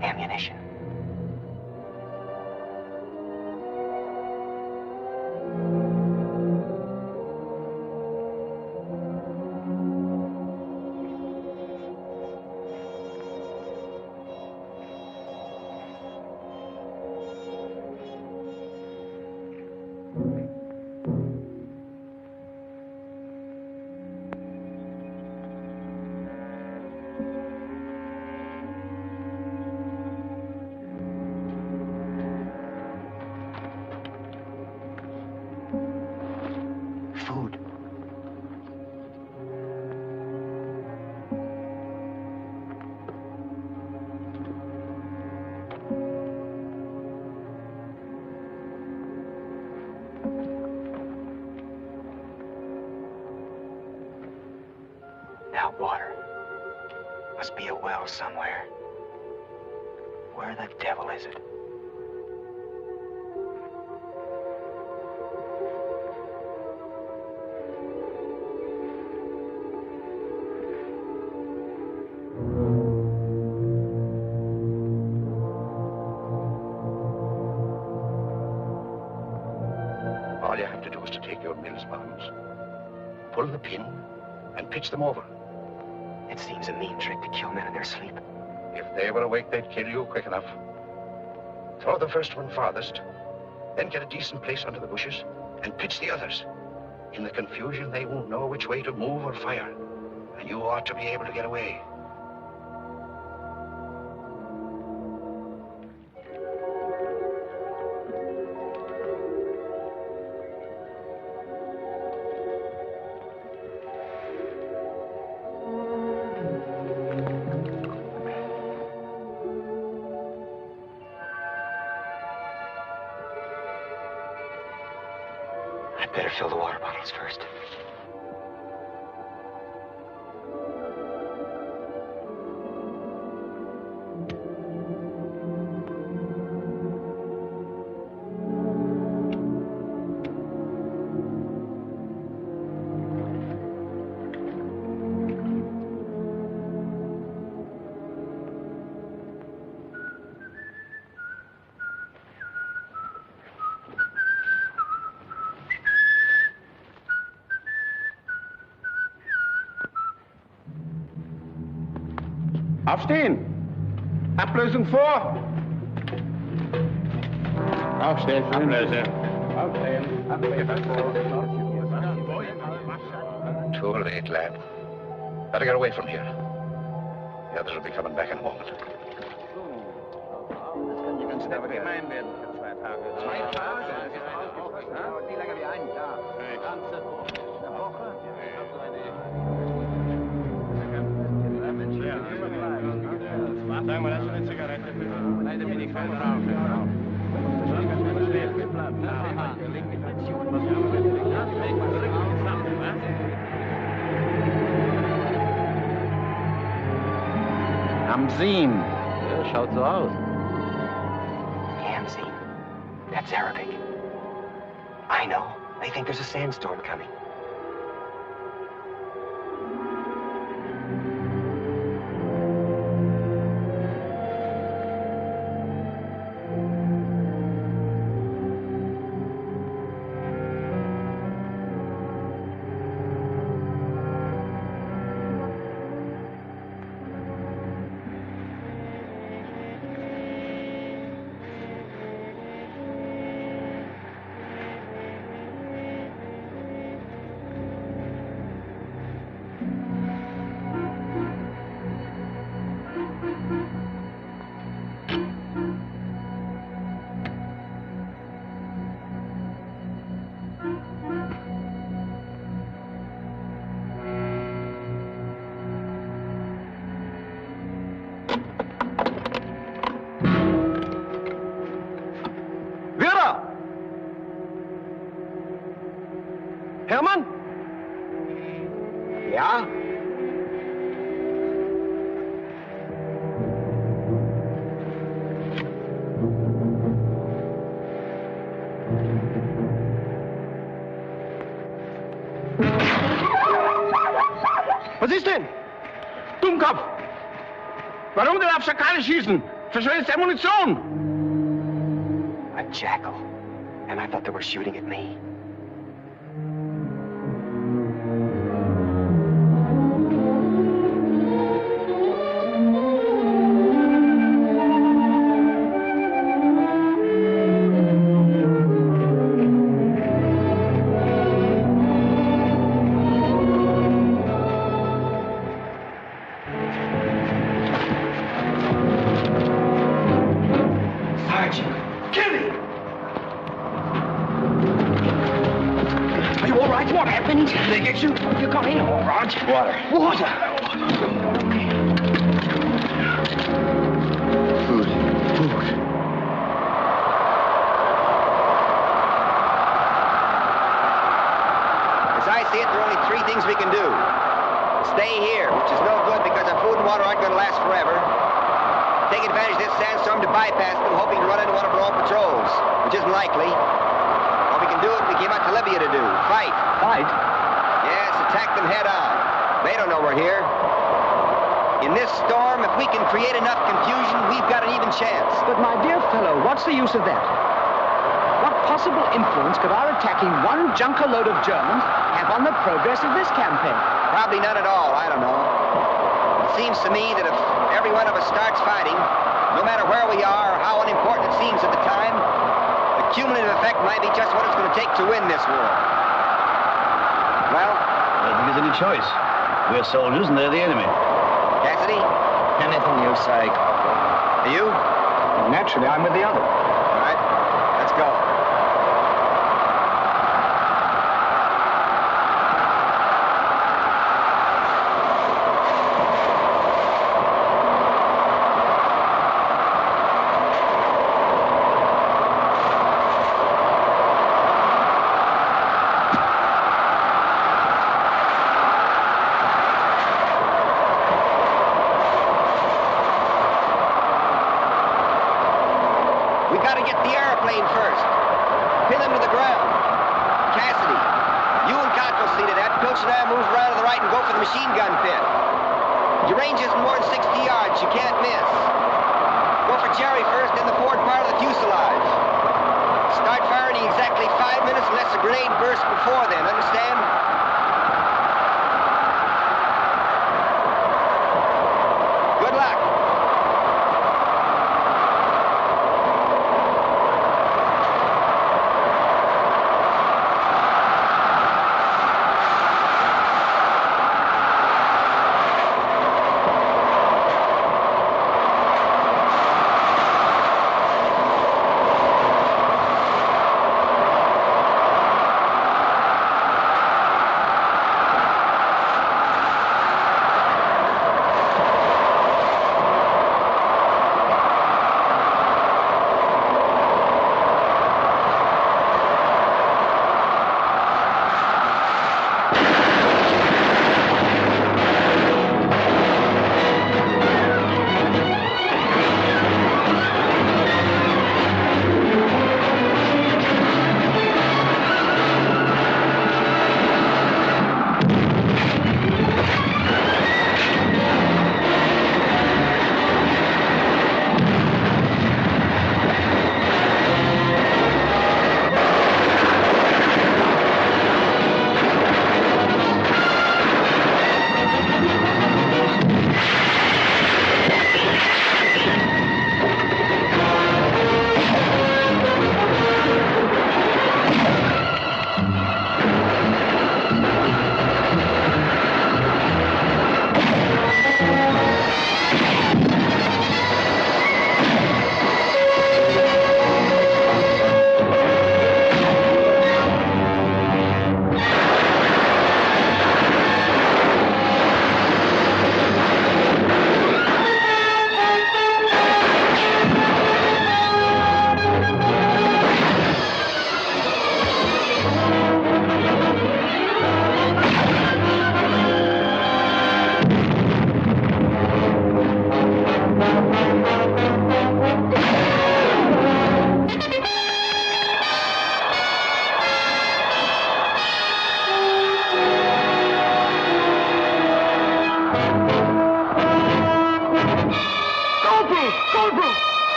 Ammunition.
Food.
Now water. Must be a well somewhere. Where the devil is it?
All you have to do is to take your Mills bombs, pull the pin, and pitch them over.
It seems a mean trick to kill men in their sleep.
If they were awake, they'd kill you quick enough. Throw the first one farthest, then get a decent place under the bushes, and pitch the others. In the confusion, they won't know which way to move or fire, and you ought to be able to get away.
I'd better fill the water bottles first.
Aufstehen! Ablösung vor! Aufstehen! Ablöse!
Too late, lad. Better get away from here. The others will be coming back in a moment.
Sag mal, hast du eine Zigarette? Leider bin ich kein Raucher.
Haben Sie ihn? Ja, schaut so aus.
Hamzeen. That's Arabic. I know. They think there's a sandstorm coming.
Hermann? Ja? Was ist denn? Dummkopf! Warum denn auf Schakale schießen? Verschwendest Ammunition!
A jackal. And I thought they were shooting at me.
Water.
Food. As I see it, there are only three things we can do. Stay here, which is no good because our food and water aren't going to last forever. Take advantage of this sandstorm to bypass them, hoping to run into one of our own patrols, which isn't likely. Or we can do what we came out to Libya to do, fight.
Fight?
Yes, attack them head on. They don't know we're here. In this storm, if we can create enough confusion, we've got an even chance.
But my dear fellow, what's the use of that? What possible influence could our attacking one junker load of Germans have on the progress of this campaign?
Probably none at all, I don't know. It seems to me that if every one of us starts fighting, no matter where we are or how unimportant it seems at the time, the cumulative effect might be just what it's going to take to win this war. Well?
I don't think there's any choice. We're soldiers and they're the enemy.
Cassidy?
Anything you say, Corporal.
Are you?
Naturally, I'm with the other.
All right, let's go.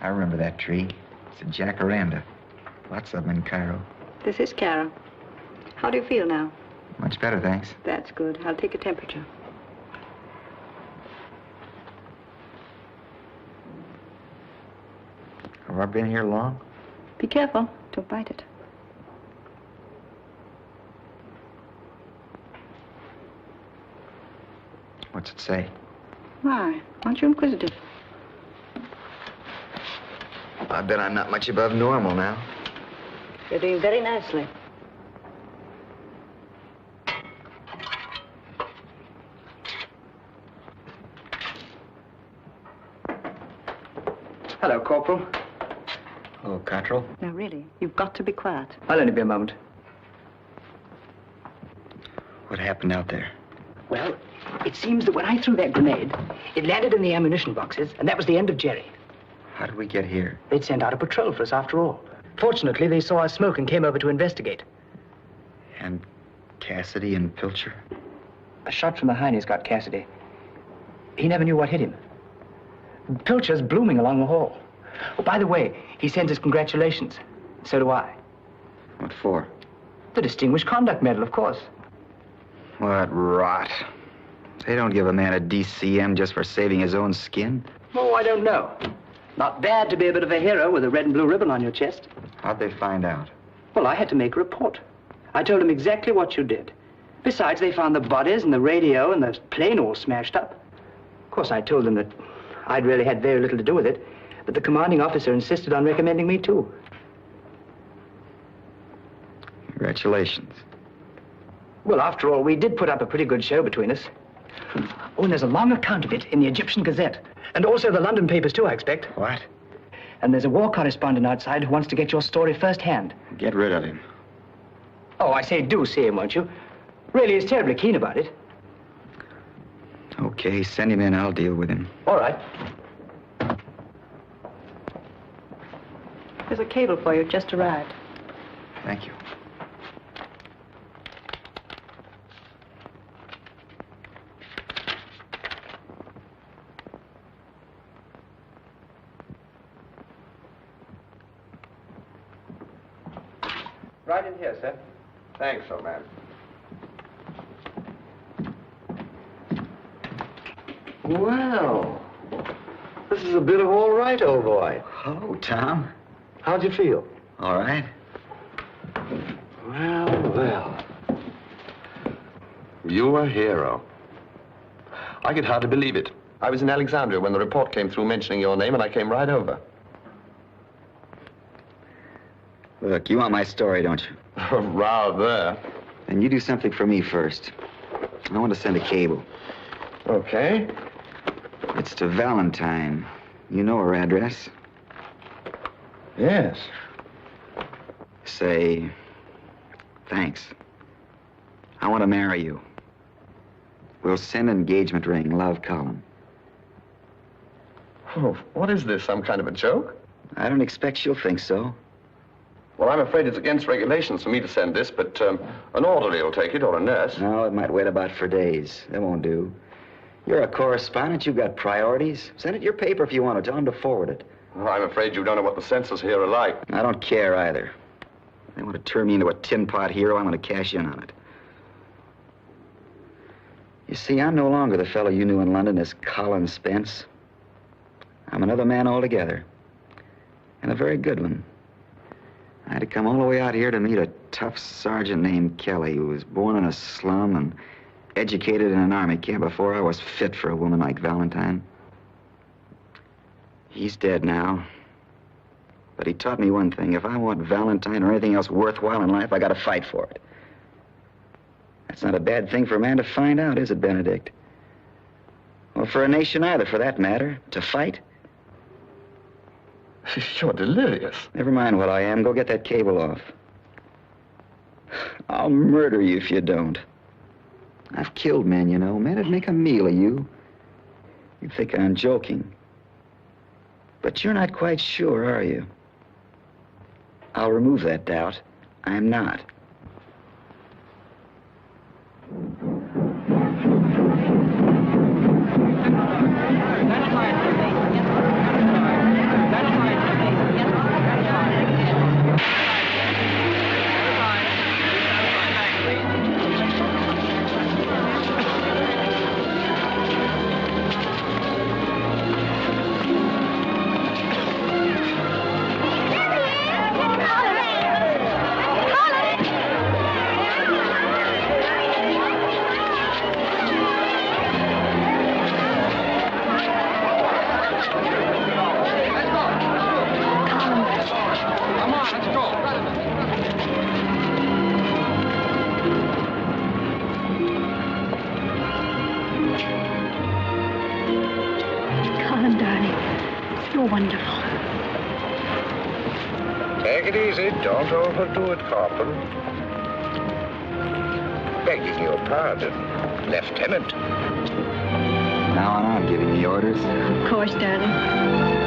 I remember that tree. It's a jacaranda. Lots of them in Cairo.
This is Cairo. How do you feel now?
Much better, thanks.
That's good. I'll take a temperature.
Have I been here long?
Be careful. Don't bite it.
What's it say?
Why? Aren't you inquisitive?
I bet I'm not much above normal now.
You're doing very nicely.
Hello, Corporal.
Hello, Cottrell.
Now, really, you've got to be quiet.
I'll only be a moment.
What happened out there?
Well, it seems that when I threw that grenade, it landed in the ammunition boxes, and that was the end of Jerry.
How did we get here?
They'd sent out a patrol for us after all. Fortunately, they saw us smoke and came over to investigate.
And Cassidy and Pilcher?
A shot from behind has got Cassidy. He never knew what hit him. Pilcher's blooming along the hall. Oh, by the way, he sends his congratulations. So do I.
What for?
The Distinguished Conduct Medal, of course.
What rot. They don't give a man a DCM just for saving his own skin.
Oh, I don't know. Not bad to be a bit of a hero with a red and blue ribbon on your chest.
How'd they find out?
Well, I had to make a report. I told them exactly what you did. Besides, they found the bodies and the radio and the plane all smashed up. Of course, I told them that I'd really had very little to do with it, but the commanding officer insisted on recommending me, too.
Congratulations.
Well, after all, we did put up a pretty good show between us. Oh, and there's a long account of it in the Egyptian Gazette. And also the London papers, too, I expect.
What?
And there's a war correspondent outside who wants to get your story firsthand.
Get rid of him.
Oh, I say, do see him, won't you? Really, he's terribly keen about it.
Okay, send him in. I'll deal with him.
All right.
There's a cable for you. Just arrived.
Thank you.
Right in here, sir. Thanks, old man. Well, this is a bit of all right, old boy.
Hello, Tom.
How'd you feel?
All right.
Well, well. You a hero. I could hardly believe it. I was in Alexandria when the report came through mentioning your name, and I came right over.
Look, you want my story, don't you?
Rather.
Then you do something for me first. I want to send a cable.
Okay.
It's to Valentine. You know her address?
Yes.
Say, thanks. I want to marry you. We'll send an engagement ring. Love, Colin.
Oh, what is this, some kind of a joke?
I don't expect she'll think so.
Well, I'm afraid it's against regulations for me to send this, but an orderly will take it, or a nurse.
No, it might wait about for days. That won't do. You're a correspondent. You've got priorities. Send it your paper if you want to. Tell them to forward it.
Well, I'm afraid you don't know what the censors here are like.
I don't care either. They want to turn me into a tin pot hero. I'm going to cash in on it. You see, I'm no longer the fellow you knew in London as Colin Spence. I'm another man altogether. And a very good one. I had to come all the way out here to meet a tough sergeant named Kelly who was born in a slum and educated in an army camp before I was fit for a woman like Valentine. He's dead now. But he taught me one thing. If I want Valentine or anything else worthwhile in life, I gotta fight for it. That's not a bad thing for a man to find out, is it, Benedict? Or for a nation either, for that matter, to fight.
You're delirious.
Never mind what I am. Go get that cable off. I'll murder you if you don't. I've killed men, you know. Men would make a meal of you. You think I'm joking. But you're not quite sure, are you? I'll remove that doubt. I'm not.
That's fine.
it easy. Don't overdo it, Corporal. Begging your pardon, Lieutenant.
Now on, I'm giving the orders.
Of course, darling.